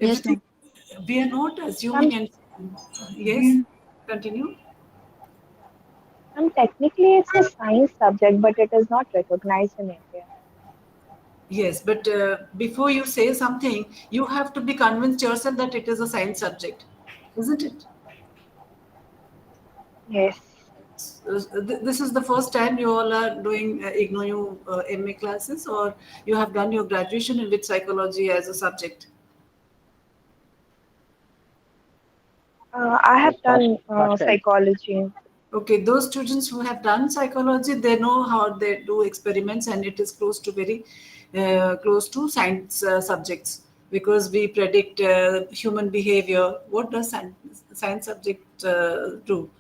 Yes, Everything, ma'am. we are not assuming. Ma'am, And yes, continue. technically it's a science subject, but it is not recognized in India. Yes, but before you say something, you have to be convinced yourself that it is a science subject, isn't it? Yes. This is the first time you all are doing IGNOU MA classes, or you have done your graduation in with psychology as a subject. I Yes, have done first time. psychology. Okay, those students who have done psychology, they know how they do experiments, and it is close to very close to science subjects, because we predict human behavior. What does science subject do?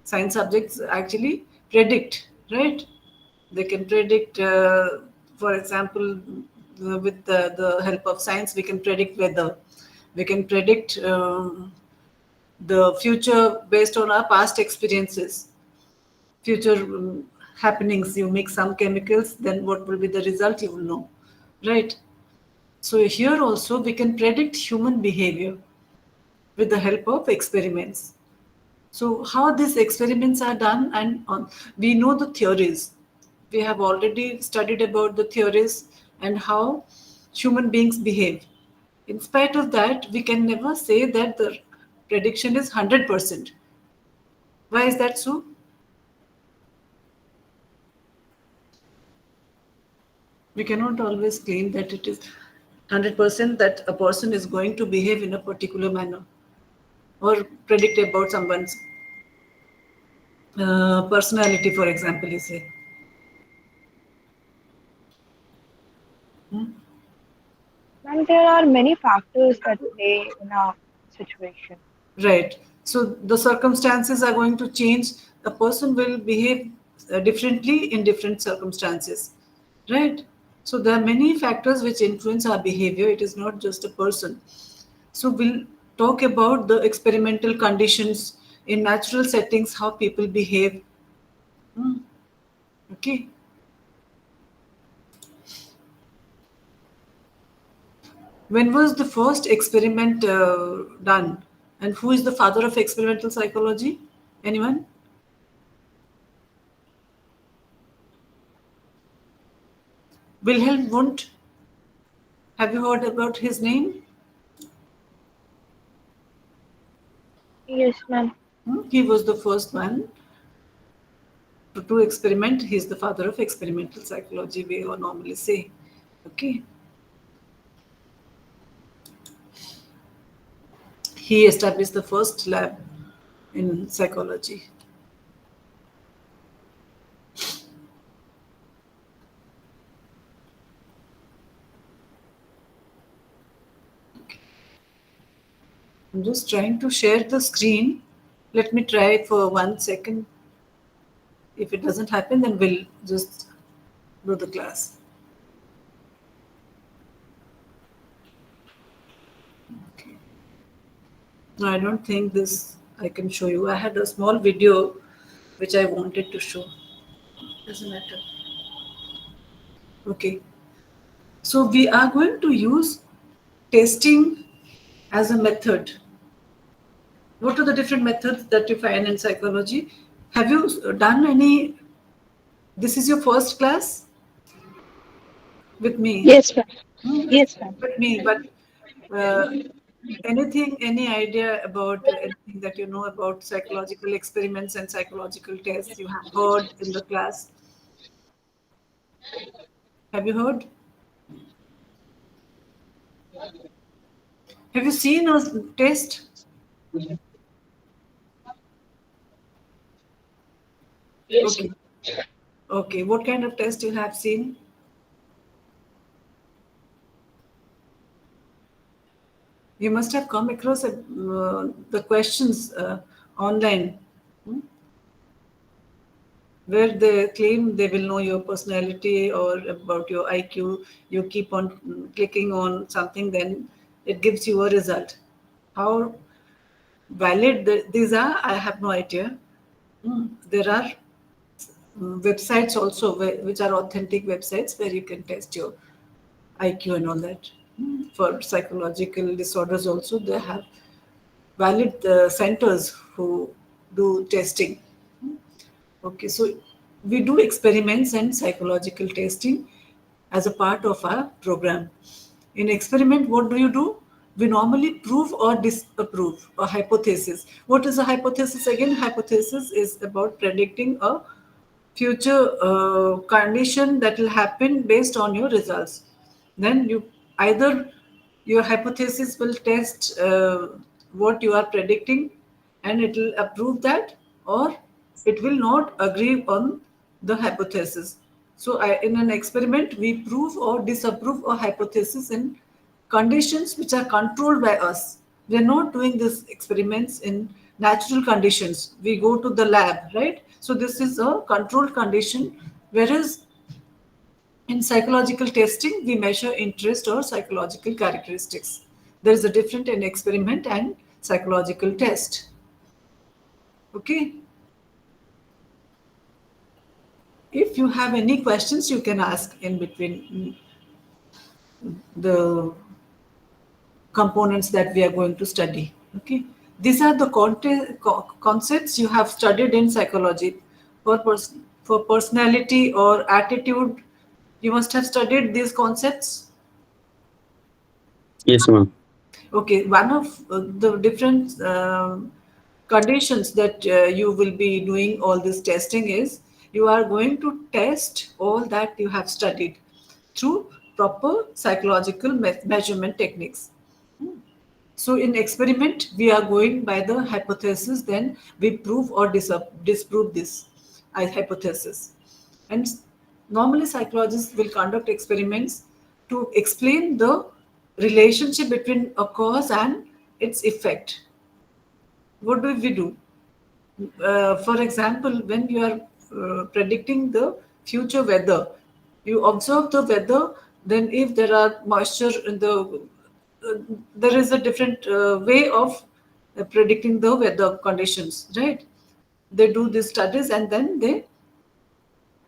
Science subjects actually predict, right? They can predict, for example, with the help of science, we can predict weather. We can predict the future based on our past experiences, future happenings. You mix some chemicals, then what will be the result, you will know, right? So here also we can predict human behavior with the help of experiments. So how these experiments are done, and on, we know the theories. We have already studied about the theories and how human beings behave. In spite of that, we can never say that the prediction is 100%. Why is that so? We cannot always claim that it is 100% that a person is going to behave in a particular manner, or predict about someone's personality, for example, you say. And there are many factors that play in a situation. Right. So the circumstances are going to change. A person will behave differently in different circumstances. Right. So there are many factors which influence our behavior. It is not just a person. So we'll talk about the experimental conditions in natural settings, how people behave. Hmm. Okay. When was the first experiment done? And who is the father of experimental psychology? Anyone? Wilhelm Wundt. Have you heard about his name? Yes, ma'am. He was the first one to do experiment. He's the father of experimental psychology, we all normally say. Okay. He established the first lab in psychology. I'm just trying to share the screen. Let me try it for 1 second. If it doesn't happen, then we'll just do the class. Okay. No, I don't think this I can show you. I had a small video which I wanted to show. Doesn't matter. Okay. So we are going to use testing as a method. What are the different methods that you find in psychology? Have you done any? This is your first class with me. Yes, ma'am. Hmm? Yes, ma'am. With me, but uh, anything, any idea about anything that you know about psychological experiments and psychological tests you have heard in the class? Have you heard? Have you seen a test? Yes, Okay. ma'am. Okay. What kind of test you have seen? You must have come across the questions online, hmm, where they claim they will know your personality or about your IQ. You keep on clicking on something, then it gives you a result. How valid these are, I have no idea. There are websites also which are authentic websites where you can test your IQ and all that. For psychological disorders also, they have valid centers who do testing. Okay, so we do experiments and psychological testing as a part of our program. In experiment, what do? We normally prove or disapprove a hypothesis. What is a hypothesis? Again, hypothesis is about predicting a future condition that will happen based on your results. Then you either your hypothesis will test what you are predicting and it will approve that, or it will not agree on the hypothesis. So in an experiment we prove or disapprove a hypothesis in conditions which are controlled by us. We are not doing these experiments in natural conditions. We go to the lab, right? So this is a controlled condition, whereas in psychological testing we measure interest or psychological characteristics. There is a difference in experiment and psychological test. Okay. If you have any questions, you can ask in between the components that we are going to study. Okay, these are the concepts you have studied in psychology. For personality or attitude, you must have studied these concepts. Yes, ma'am. Okay, one of the different conditions that you will be doing all this testing is you are going to test all that you have studied through proper psychological measurement techniques. So in experiment, we are going by the hypothesis, then we prove or disprove this hypothesis. And normally psychologists will conduct experiments to explain the relationship between a cause and its effect. What do we do? For example, when you are predicting the future weather, you observe the weather, then if there are moisture in the there is a different way of predicting the weather conditions, right? They do these studies and then they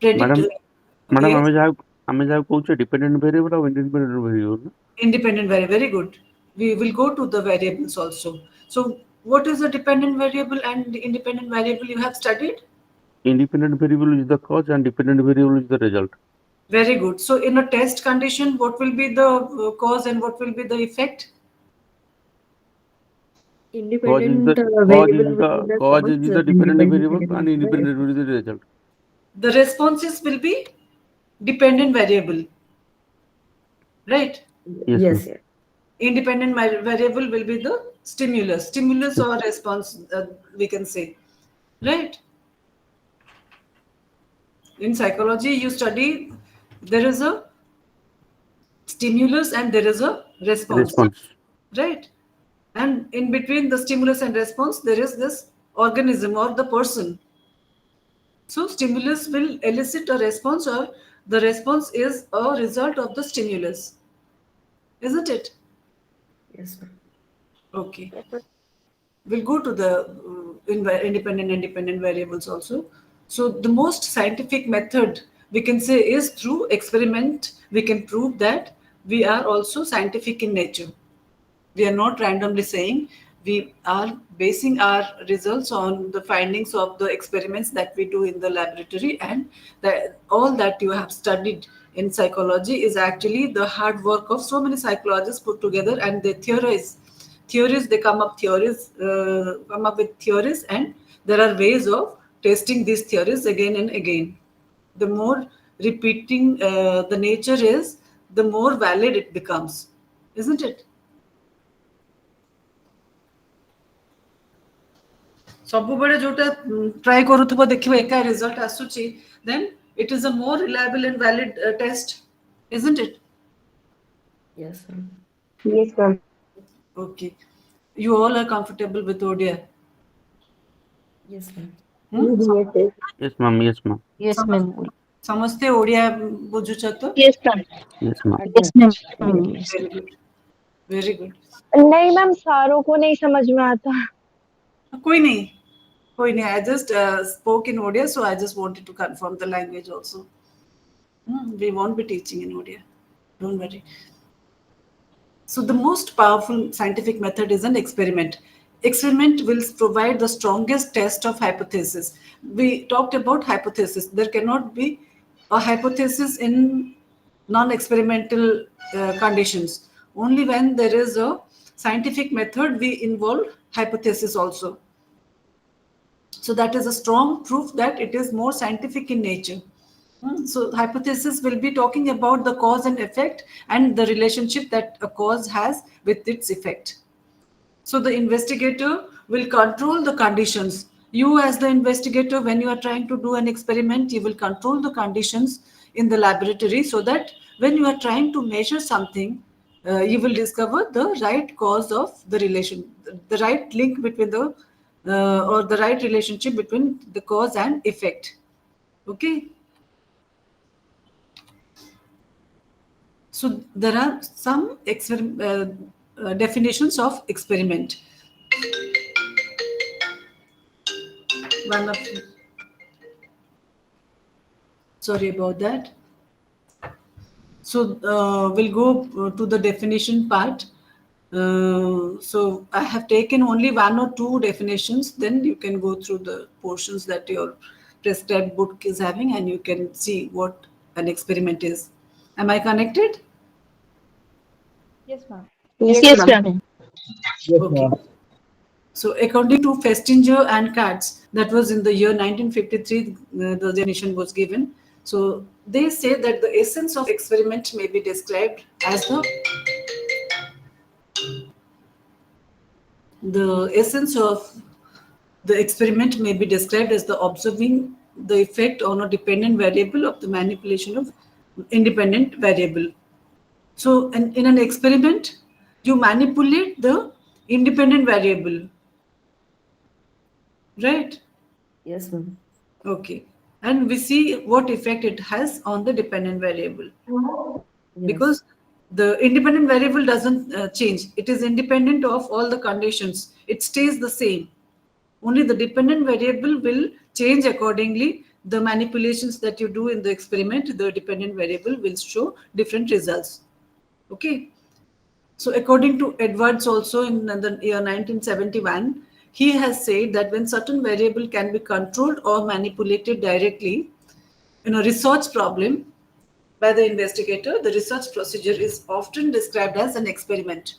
predict. Madam, madam, Yes, ଆମେ ଯାହା କହୁଛେ dependent variable ଆଉ independent variable ନା? independent variable, very good. We will go to the variables also. So, what is the dependent variable and the independent variable you have studied? Independent variable is the cause and dependent variable is the result. Very good. So, in a test condition, what will be the cause and what will be the effect? Independent Cause variable is will be the the cause cause, is the and dependent dependent variable variable and is the independent effect. variable is the result. The responses will be dependent variable, right? Yes, ma'am. Yes, yes. Independent variable will be the stimulus or response, we can say, right? In psychology, you study there is a stimulus and there is a response, Response. right? And in between the stimulus and response, there is this organism or the person. So, stimulus will elicit a response, or the response is a result of the stimulus, isn't it? Yes, ma'am. Okay. We'll go to the independent variables also. So the most scientific method we can say is through experiment. We can prove that we are also scientific in nature. We are not randomly saying, we are basing our results on the findings of the experiments that we do in the laboratory, and that all that you have studied in psychology is actually the hard work of so many psychologists put together, and they theories, they come up with theories, and there are ways of testing these theories again and again. The more repeating the nature is, the more valid it becomes, isn't it? ସବୁବେଳେ ଯୋଉଟା try କରୁଥିବ ଦେଖିବ ଏକା result ଆସୁଛି, then it is a more reliable and valid test, isn't it? Yes, ma'am. Yes, ma'am. Okay, you all are comfortable with ODI? Yes, ma'am. Yes, yes. Yes, ma'am. Yes, ma'am. Yes, ma'am. ସମସ୍ତେ ଓଡ଼ିଆ ବୁଝୁଛ ତ? Yes, ma'am. Yes, ma'am. Yes, ma'am. Yes. Very good, very good. नहीं ma'am, सारों को नहीं समझ में आता. कोई नहीं, कोई नहीं. I just spoke in Odia, so I just wanted to confirm the language also. We won't be teaching in Odia, don't worry. So the most powerful scientific method is an experiment. Experiment will provide the strongest test of hypothesis. We talked about hypothesis. There cannot be a hypothesis in non-experimental conditions. Only when there is a scientific method, we involve hypothesis also. So that is a strong proof that it is more scientific in nature. So hypothesis will be talking about the cause and effect and the relationship that a cause has with its effect. So the investigator will control the conditions. You as the investigator, when you are trying to do an experiment, you will control the conditions in the laboratory so that when you are trying to measure something, you will discover the right cause of the relation, the right link between the or the right relationship between the cause and effect. Okay. So there are some definitions of experiment. One of, sorry about that. So we'll go to the definition part. So I have taken only one or two definitions. Then you can go through the portions that your prescribed book is having, and you can see what an experiment is. Am I connected? Yes, ma'am. Yes, ma'am. Yes, Okay. ma'am. So according to Festinger and Katz, that was in the year 1953, the definition was given. So they say that the essence of experiment may be described as the essence of the experiment may be described as the observing the effect on a dependent variable of the manipulation of independent variable. So in an experiment, you manipulate the independent variable, right? Yes, ma'am. Okay. And we see what effect it has on the dependent variable. Yes. Because the independent variable doesn't change. It is independent of all the conditions. It stays the same. Only the dependent variable will change accordingly. The manipulations that you do in the experiment, the dependent variable will show different results. Okay. So according to Edwards also in the year 1971, he has said that when certain variable can be controlled or manipulated directly in a research problem by the investigator, the research procedure is often described as an experiment.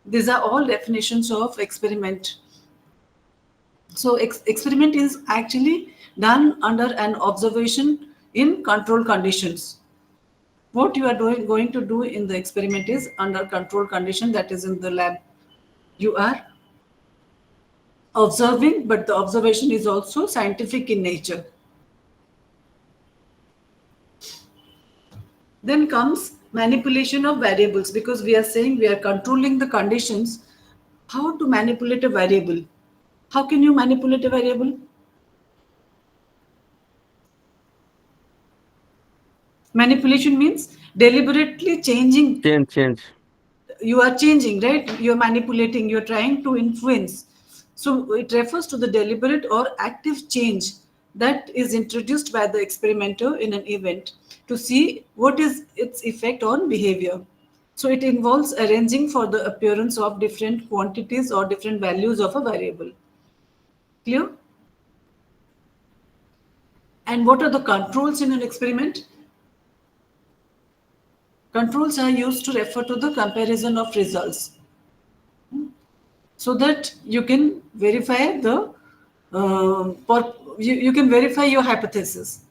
These are all definitions of experiment. So experiment is actually done under an observation in control conditions. What you are going to do in the experiment is under control condition, that is in the lab. You are observing, but the observation is also scientific in nature. Then comes manipulation of variables, because we are saying we are controlling the conditions. How to manipulate a variable? How can you manipulate a variable? Manipulation means deliberately changing. Change. You are changing, right? You're manipulating, you're trying to influence. So it refers to the deliberate or active change that is introduced by the experimenter in an event to see what is its effect on behavior. So it involves arranging for the appearance of different quantities or different values of a variable. Clear? And what are the controls in an experiment? Controls are used to refer to the comparison of results, so that you can verify the you can verify your hypothesis.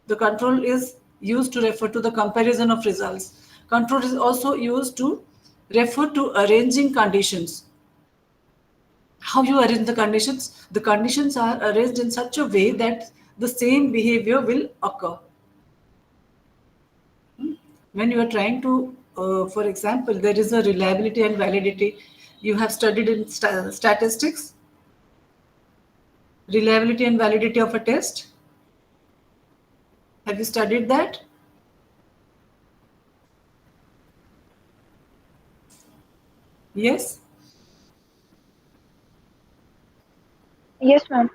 The control is used to refer to the comparison of results. Control is also used to refer to arranging conditions. How you arrange the conditions? The conditions are arranged in such a way that the same behavior will occur. When you are trying to, for example, there is a reliability and validity. You have studied in statistics, reliability and validity of a test. Have you studied that? Yes. Yes, ma'am.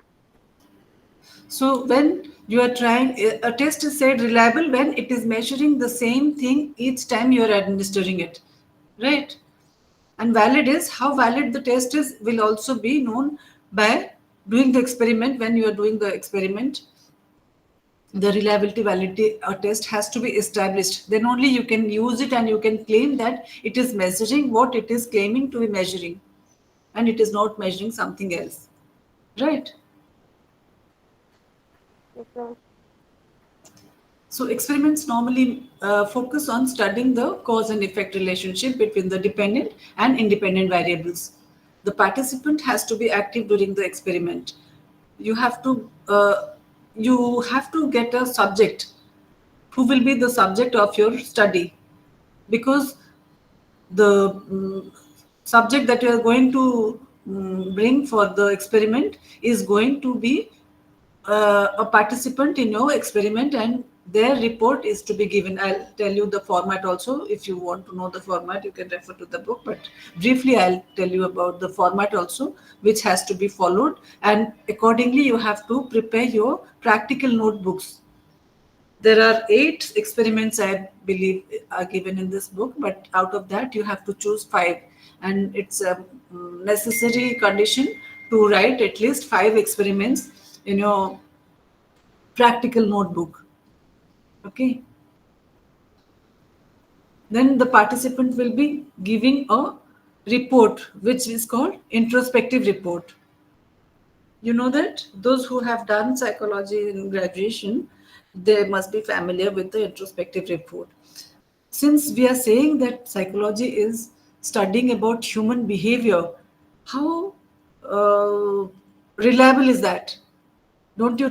So when you are trying, a test is said reliable when it is measuring the same thing each time you are administering it. right? And valid is how valid the test is will also be known by doing the experiment. When you are doing the experiment, the reliability validity test has to be established. Then only you can use it and you can claim that it is measuring what it is claiming to be measuring, and it is not measuring something else, right? Yes, sir. So experiments normally focus on studying the cause and effect relationship between the dependent and independent variables. The participant has to be active during the experiment. You have to get a subject who will be the subject of your study, because the subject that you are going to bring for the experiment is going to be a participant in your experiment, and their report is to be given. I'll tell you the format also. If you want to know the format, you can refer to the book, but briefly I'll tell you about the format also, which has to be followed, and accordingly you have to prepare your practical notebooks. There are 8 experiments, I believe, are given in this book, but out of that you have to choose 5, and it's a necessary condition to write at least 5 experiments in your practical notebook. Okay. Then the participant will be giving a report, which is called introspective report. You know that those who have done psychology in graduation, they must be familiar with the introspective report. Since we are saying that psychology is studying about human behavior, how reliable is that? Don't you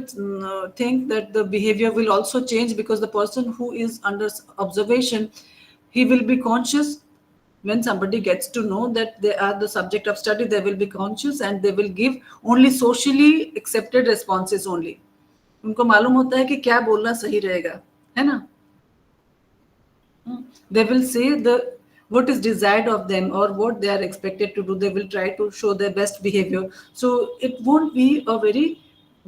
think that the behavior will also change, because the person who is under observation, he will be conscious. When somebody gets to know that they are the subject of study, they will be conscious and they will give only socially accepted responses only. उनको मालूम होता है कि क्या बोलना सही रहेगा, है ना? They will say the what is desired of them or what they are expected to do. They will try to show their best behavior, so it won't be a very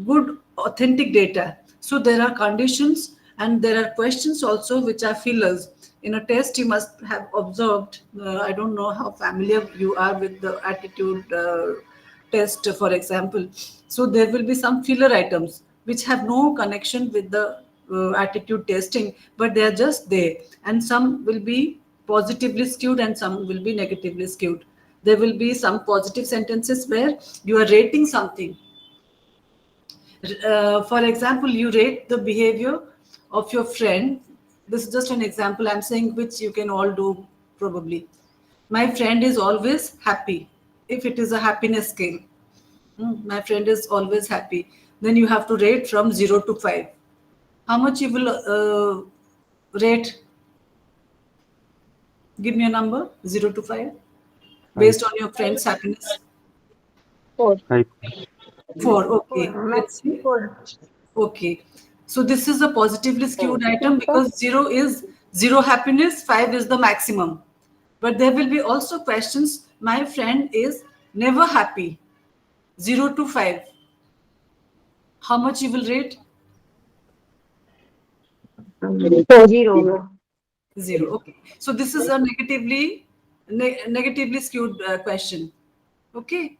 good authentic data. So there are conditions and there are questions also which are fillers. In a test you must have observed, I don't know how familiar you are with the attitude test, for example. So there will be some filler items which have no connection with the attitude testing, but they are just there. And some will be positively skewed and some will be negatively skewed. There will be some positive sentences where you are rating something. For example, you rate the behavior of your friend. This is just an example I'm saying, which you can all do probably. My friend is always happy. If it is a happiness scale, my friend is always happy, then you have to rate from 0 to 5. How much you will rate? Give me a number, 0 to 5, based on your friend's happiness. 4. 5. 4, okay. Let's Max see. 4. Okay. So this is a positively skewed item, Yes, sir. because 0 is 0 happiness, 5 is the maximum. But there will be also questions. My friend is never happy. 0 to 5. How much you will rate? 0. 0. Okay. So this is a negatively skewed question. Okay.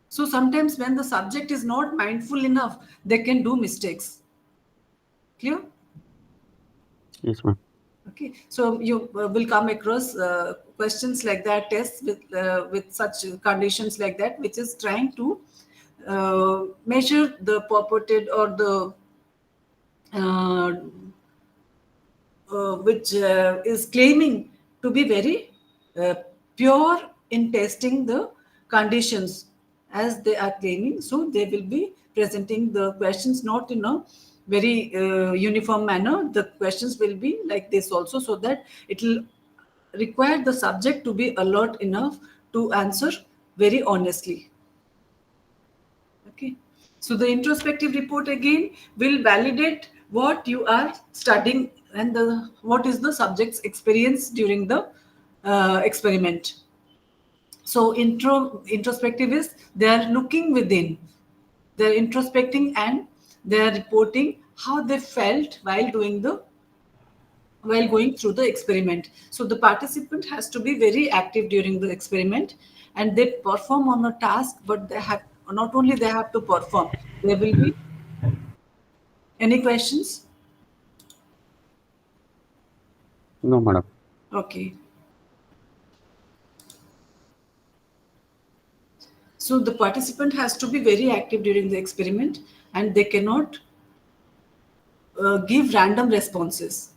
So sometimes when the subject is not mindful enough, they can do mistakes. Clear? Yes, ma'am. Okay. So you will come across questions like that, tests with such conditions like that, which is trying to measure the purported or the uh, which is claiming to be very uh, pure in testing the conditions as they are claiming. So they will be presenting the questions not in a very uniform manner. The questions will be like this also, so that it will require the subject to be alert enough to answer very honestly. Okay. So the introspective report again will validate what you are studying and what is the subject's experience during the experiment. So introspective is they are looking within, they're introspecting and they are reporting how they felt while doing the while going through the experiment. So the participant has to be very active during the experiment, and they perform on a task, but they have not only they have to perform, there will be any questions? No, madam. Okay. So the participant has to be very active during the experiment, and they cannot give random responses.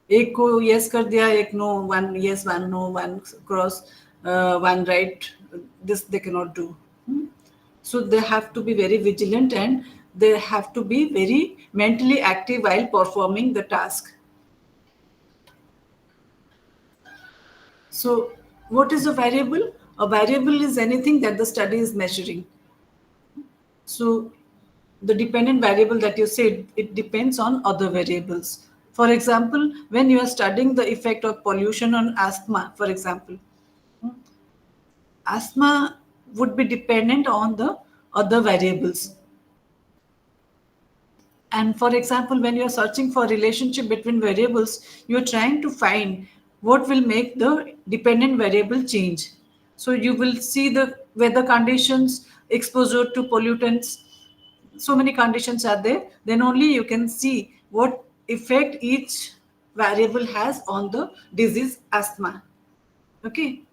एक को yes कर दिया, एक no, one yes, one no, one cross, one right. This they cannot do. So they have to be very vigilant, and they have to be very mentally active while performing the task. So what is a variable? A variable is anything that the study is measuring. So the dependent variable that you said, it depends on other variables. For example, when you are studying the effect of pollution on asthma, for example, asthma would be dependent on the other variables. And for example, when you are searching for relationship between variables, you are trying to find what will make the dependent variable change. So you will see the weather conditions, exposure to pollutants, so many conditions are there. Then only you can see what effect each variable has on the disease asthma. Okay.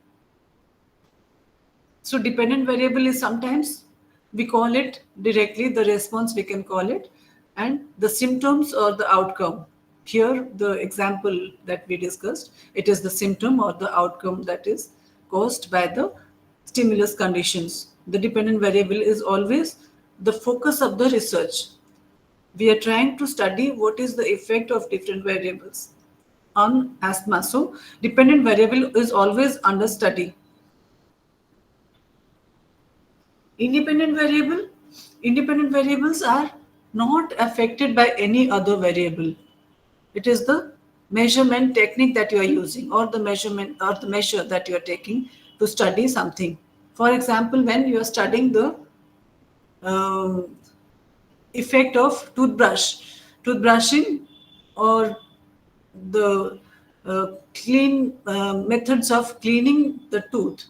So dependent variable is sometimes we call it directly the response, we can call it, and the symptoms or the outcome. Here, the example that we discussed, it is the symptom or the outcome that is caused by the stimulus conditions. The dependent variable is always the focus of the research. We are trying to study what is the effect of different variables on asthma. So dependent variable is always under study. Independent variables are not affected by any other variable. It is the measurement technique that you are using, or the measurement or the measure that you are taking to study something. For example, when you are studying the um, effect of toothbrushing, or the methods of cleaning the tooth,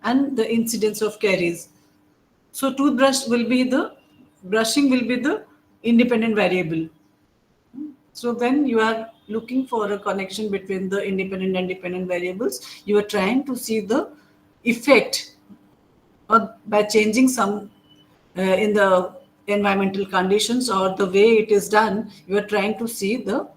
and the incidence of caries. So brushing will be the independent variable. So when you are looking for a connection between the independent and dependent variables, you are trying to see the effect, or by changing some in the environmental conditions or the way it is done, you are trying to see the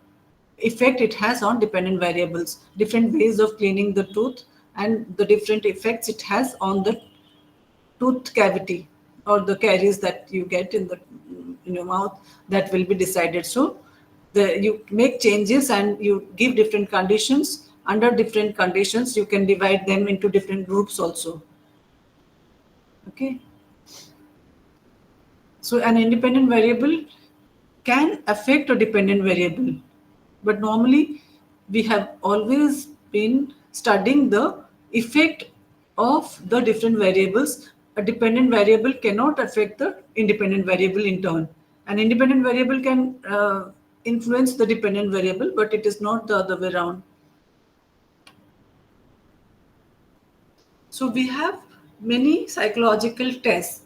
effect it has on dependent variables, different ways of cleaning the tooth, and the different effects it has on the tooth cavity or the caries that you get in your mouth, that will be decided. So you make changes and you give different conditions. Under different conditions, you can divide them into different groups also. Okay. So an independent variable can affect a dependent variable, but normally we have always been studying the effect of the different variables. A dependent variable cannot affect the independent variable in turn. An independent variable can influence the dependent variable, but it is not the other way around. So we have many psychological tests.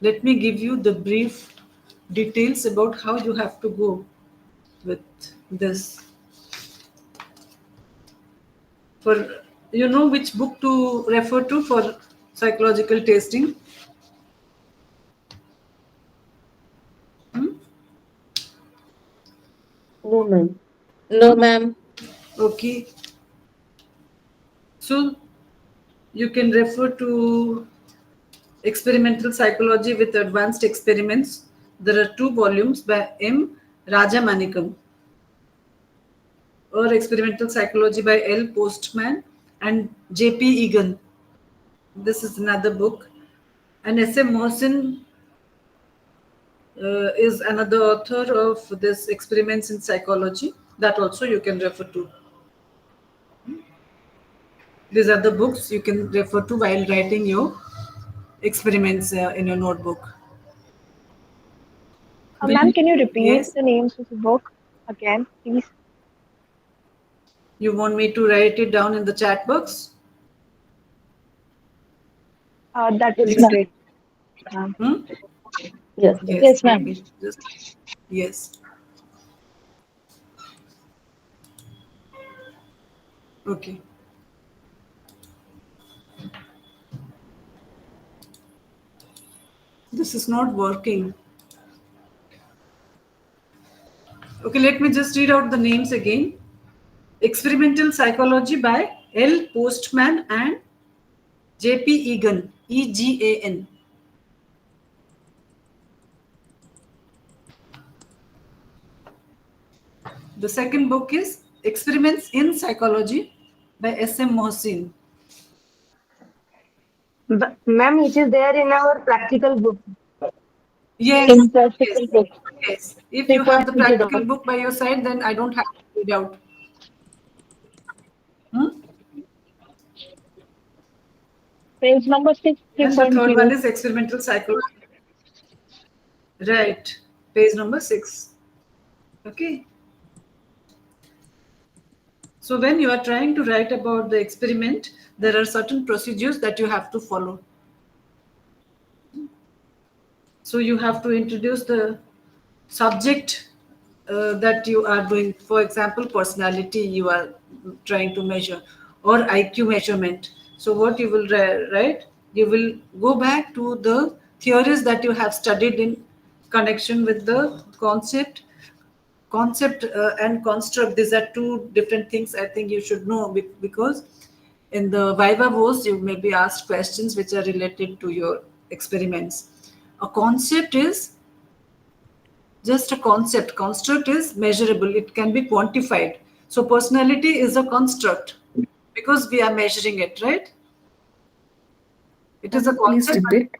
Let me give you the brief details about how you have to go with this. For you know which book to refer to for psychological testing? No, ma'am. No, ma'am. Okay. So you can refer to Experimental Psychology with Advanced Experiments. There are 2 volumes by M. Rajamanikam, or Experimental Psychology by L. Postman and J.P. Egan. This is another book. And S.M. Mohsin is another author of this Experiments in Psychology. That also you can refer to. These are the books you can refer to while writing your experiments in your notebook. Ma'am, can you repeat Yes. the names of the book again, please? You want me to write it down in the chat box? That would be Yes. great, ma'am. Hmm? Yes, Yes. Yes, Let ma'am. me just. Yes. Okay. This is not working. Okay, let me just read out the names again. Experimental Psychology by L. Postman and J.P. Egan, E-G-A-N. The second book is Experiments in Psychology by S.M. Mohsin. Ma'am, it is there in our practical book. Yes, In practical yes, book. yes. If you have the 3.0. practical book by your side, then I don't have to read out. Hmm? Page number 6, And the third one 3.0. is Experimental Psychology. Right, page number 6. Okay. So when you are trying to write about the experiment, there are certain procedures that you have to follow. So you have to introduce the subject that you are doing. For example, personality you are trying to measure, or IQ measurement. So what you will write, you will go back to the theories that you have studied in connection with the concept and construct. These are two different things I think you should know, because in the viva voce you may be asked questions which are related to your experiments. A concept is just a concept. Construct is measurable, it can be quantified. So personality is a construct because we are measuring it, right? It is a Ma'am, please concept. repeat.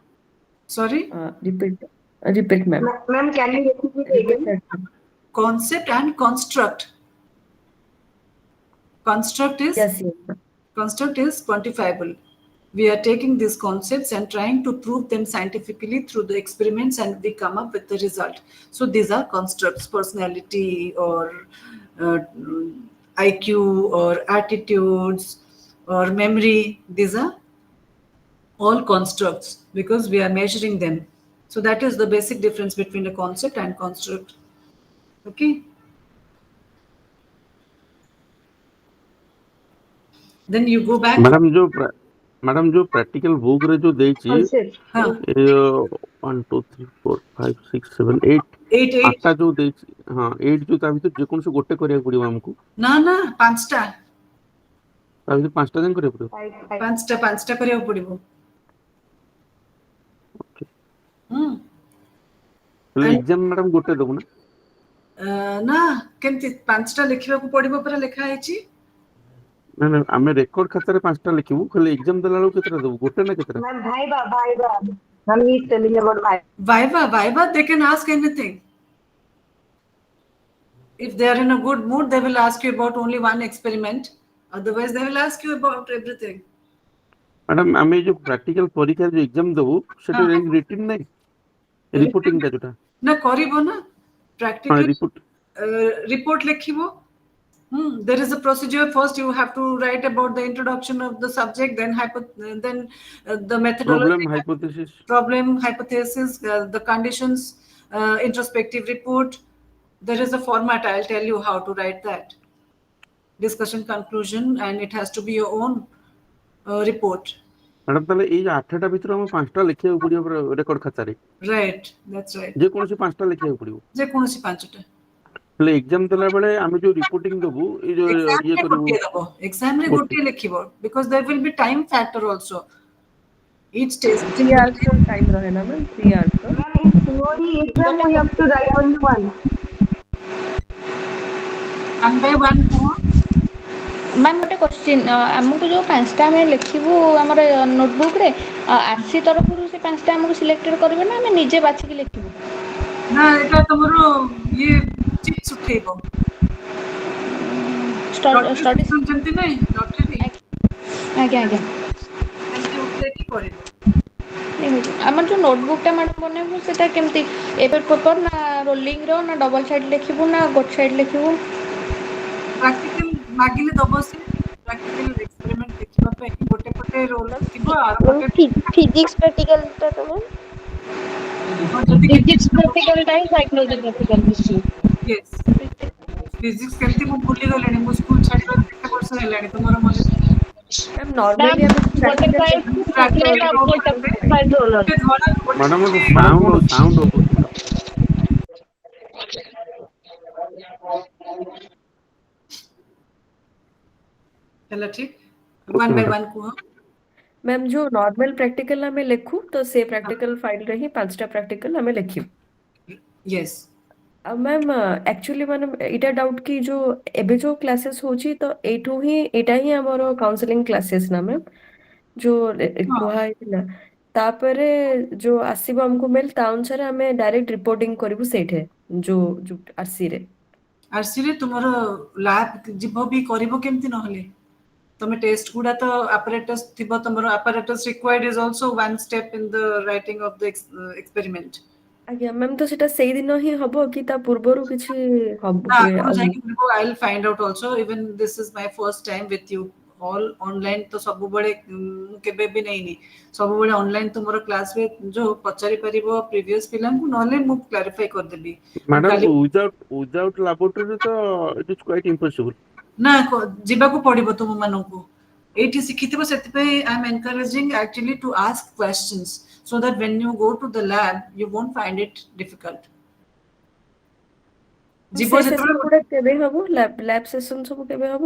Sorry. Repeat, ma'am. Ma'am, can you repeat it Repeat again? that. Concept and construct. Construct is Yes, yes, ma'am. Construct is quantifiable. We are taking these concepts and trying to prove them scientifically through the experiments, and we come up with the result. So these are constructs: personality, or IQ, or attitudes, or memory. These are all constructs because we are measuring them. So that is the basic difference between a concept and construct. Okay. Then you go back. Madam जो practical book रे जो देछि Concept. हाँ, 1 2 3 4 5 6 7 8 8 8 आठटा जो देछि हां 8 जो ता भीतर जे कोन से गोटे करिया पड़िबो हमको ना ना पांचटा ता भीतर पांचटा दिन करिया पड़िबो पांचटा କରିବାକୁ ପଡିବ। हेले एग्जाम मैडम गोटे दबो ना ନା କେମିତି ପାଞ୍ଚଟା ଲେଖିବାକୁ ପଡିବ ପରା ଲେଖା ହେଇଛି। ना ना हमें रेकॉर्ड खाता रे पांचटा लिखिबो खाली एग्जाम देला लो केतरा दबो गोटे ना केतरा Ma'am, Viva. Ma'am, he is telling about Viva. Viva, they can ask anything. If they are in a good mood, they will ask you about only one experiment. Otherwise, they will ask you about everything. Madam हमें जो practical परीक्षा जो exam दबो सेटा हाँ। Written नै reporting का जोटा ना करिबो ना हां practically रिपोर्ट report ଲେଖିବ। There is a procedure. First, you have to write about the introduction of the subject, then the methodology, problem, hypothesis, the conditions, introspective report. There is a format. I'll tell you how to write that. Discussion, conclusion, and it has to be your own report. Madam ताले ए 8टा भीतर हम पांचटा लिखिया पड़ियो record खाता रे Right, that's right. जे कोनसे पांचटा लिखिया पड़ियो जे कोनोसी पांचटा हेले एग्जाम देला बेले हम जो रिपोर्टिंग दबो ए जो ये करबो एग्जाम रे गोटे लिखिबो because there will be time factor also. Each test 3 hours का टाइम रहे ना मैम 3 hours का Ma'am, in theory exam we have to write only one. one by one को मैम गोटे क्वेश्चन आमको जो पांचटा आम लिखू आम नोटबुक रे आरसी तरफ से पांचटा आमको सिलेक्टेड करेंगे ना आम निजे बाछिक लिखू ना एटा तमरो ये चिप्स उठेबो स्टडी समझंती नहीं लॉटरी आज्ञा आज्ञा एमती उठे की करेबो ଆମର ଯେଉଁ ନୋଟବୁକ୍ଟା ମ୍ୟାଡ଼ାମ୍ ବନେଇବୁ ସେଇଟା କେମିତି A4 ନା ରୋଲିଂର ନା ଡବଲ୍ ସାଇଡ଼୍ ଲେଖିବୁ ନା ଗୋଟେ ସାଇଡ଼୍ ଲେଖିବୁ? ପ୍ରାକ୍ଟିକାଲ ମାଗିଲେ ଦବ ସେ ପ୍ରାକ୍ଟିକାଲ ଏକ୍ସପେରିମେଣ୍ଟ ଦେଖିବା ପାଇଁ ଗୋଟେ ପଟେ ରୋଲ ଥିବ ଆର ପଟେ फिजिक्स प्रैक्टिकल टा तो मैम ହଁ ଯଦି फिजिक्स प्रैक्टिकल टा ही साइकोलॉजी प्रैक्टिकल मिशी ୟେସ୍ ଫିଜିକ୍ସ କେମିତି ମୁଁ ଭୁଲି ଗଲିଣି ମୁଁ ସ୍କୁଲ ଛାଡ଼ିବାର କେତେ ବର୍ଷ ହେଲାଣି ତୁମର ମନେ ମ୍ୟାମ୍ मैम ନର୍ମାଲି ଆମେ ପ୍ରାକ୍ଟିକାଲ बटरफ्लाई ପ୍ରାକ୍ଟିକାଲ चॉकलेट ରୋ आपको ଗୋଟେ बटरफ्लाई रोलर ଧଳା ମ୍ୟାଡାମ ଗୋଟେ ସାଉଣ୍ଡ ହଉଛି ମ୍ୟାଡାମ। ହେଲା ଠିକ okay one by madam. One କୁହ ମ୍ୟାମ୍ ଯୋଉ ନର୍ମାଲ ପ୍ରାକ୍ଟିକାଲ ଆମେ ଲେଖୁ ତ ସେ ହଁ ପ୍ରାକ୍ଟିକାଲ ଫାଇଲରେ ହିଁ 5ଟା ପ୍ରାକ୍ଟିକାଲ ଆମେ ଲେଖିବୁ। ୟେସ୍ ଆଉ ମ୍ୟାମ୍ ଆକ୍ଚୁଆଲି ମାନେ ଏଇଟା ଡାଉଟ୍ କି ଯୋଉ ଏବେ ଯୋଉ କ୍ଲାसेସ୍ ହଉଛି ତ ଏଇଠୁ ହିଁ ଏଇଟା ହିଁ ଆମର କାଉନସେଲିଂ କ୍ଲାसेସ୍ ନା ମ୍ୟାମ୍ ଯୋଉ ହଁ କୁହା ହେଇଥିଲା ତାପରେ ଯୋଉ ଆସିବ ଆମକୁ ମେଲ୍ ତା ଅନୁସାରେ ଆମେ ଡାଇରେକ୍ଟ ରିପୋର୍ଟିଂ କରିବୁ ସେଇଠି ଯୋଉ ଆରସିରେ। ଆରସିରେ ତୁମର ଲ୍ୟାବ୍ ଯିବ ବି କରିବ କେମିତି ନହେଲେ ତମେ ଟେଷ୍ଟ ଗୁଡ଼ା ତ ଆପାରେଟସ୍ ଥିବ ତମର apparatus required is also one step in the writing of the experiment ଆଜ୍ଞା ମ୍ୟାମ୍ ତ ସେଟା ସେଇଦିନ ହିଁ ହବ କି ତା ପୂର୍ବରୁ କିଛି ହବ ନା ହୁଏ ଆଗରୁ ଆଉ ଯାଇକି କରିବ I will find out also even this is my first time with you all online ତ ସବୁବେଳେ ମୁଁ କେବେ ବି ନେଇନି ସବୁବେଳେ ଅନଲାଇନ୍ ତୁମର କ୍ଲାସ୍ ହୁଏ ଯୋଉ ପଚାରି ପାରିବ ପ୍ରିଭିୟସ୍ ପିଲାଙ୍କୁ ନହେଲେ ମୁଁ କ୍ଲାରିଫାଇ କରିଦେବି ମୁଁ ମ୍ୟାଡାମ କାଲି ୱିଦାଉଟ୍ ଲାବୋରେଟୋରୀ ତ ଇଟ୍ ଇଜ କ୍ୱାଇଟ୍ ଇମ୍ପସିବଲ୍। ନା ଯିବାକୁ ପଡିବ ତୁମମାନଙ୍କୁ ଏଇଠି ଶିଖିଥିବ ସେଥିପାଇଁ I am encouraging actually to ask questions so that when you go to the lab you won't find it difficult ଯିବ ସେ ସେସନ ଯେତେବେଳେ ଗୁଡା କେବେ ହବ ଲ୍ୟାବ ସେସନ ସବୁ କେବେ ହବ?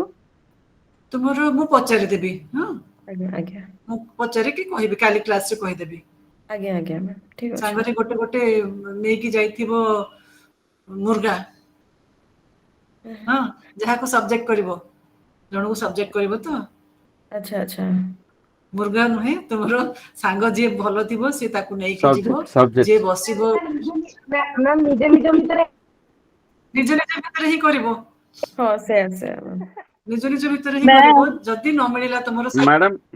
ତୁମର ମୁଁ ପଚାରିଦେବି ହଁ ଆଜ୍ଞା ଆଜ୍ଞା ମୁଁ ପଚାରିକି କହିବି କାଲି କ୍ଲାସରେ କହିଦେବି ଆଜ୍ଞା ଆଜ୍ଞା ମ୍ୟାମ୍ ଠିକ ଅଛି। ସାଙ୍ଗରେ ଗୋଟେ ଗୋଟେ ନେଇକି ଯାଇଥିବ ମୁର୍ଗା ହଁ ଯାହାକୁ ସବଜେକ୍ଟ କରିବ ଜଣକୁ ସବଜେକ୍ଟ କରିବ ତ ଆଚ୍ଛା ଆଚ୍ଛା ମୁର୍ଗା ନୁହେଁ ତୁମର ସାଙ୍ଗ ଯିଏ ଭଲ ଥିବ ସିଏ ତାକୁ ନେଇକି ଯିବ ଯିଏ ସବଜେକ୍ଟ ବସିବ ମ୍ୟାମ୍ ନିଜ ନିଜ ଭିତରେ ନିଜ ନିଜ ଭିତରେ ହିଁ କରିବ ହଁ ସେୟା ନିଜ ନିଜ ଭିତରେ ହିଁ କରିବ Ma'am, ଯଦି ନ ମିଳିଲା ତୁମର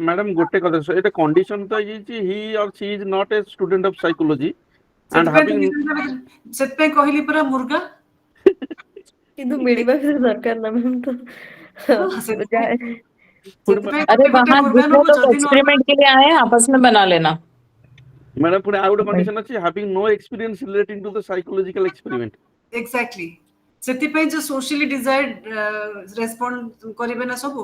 ମ୍ୟାଡାମ ଗୋଟେ କଥା ଏଇଟା କଣ୍ଡିସନ ତ ହେଇଯାଇଛି he or she is not a student of psychology and ସେଥିପାଇଁ ତ ହାଭିଂ ନିଜ ନିଜ ଭିତରେ ସେଥିପାଇଁ କହିଲି ପରା ମୁର୍ଗା କିନ୍ତୁ ମିଳିବା ବି ଦରକାର ନା ମ୍ୟାମ୍ ତ ହଁ ସେଥିପାଇଁ ଯାଏ ସେଥିପାଇଁ अरे ଗୋଟେ ଗୋଟେ वहाँ ମୁର୍ଗା जितने ନବ लोग ଯଦି ନ एक्सपेरिमेंट के लिए आए हैं आपस में बना लेना। ମ୍ୟାଡାମ ପୁଣି ଆଉ ଗୋଟେ କଣ୍ଡିସନ ଅଛି having no experience relating to the psychological experiment. Exactly ସେଥିପାଇଁ ଯେ ସୋସିଆଲି ଡିଜାୟାର୍ଡ ରେସ୍ପଣ୍ଡ କରିବେ ନା ସବୁ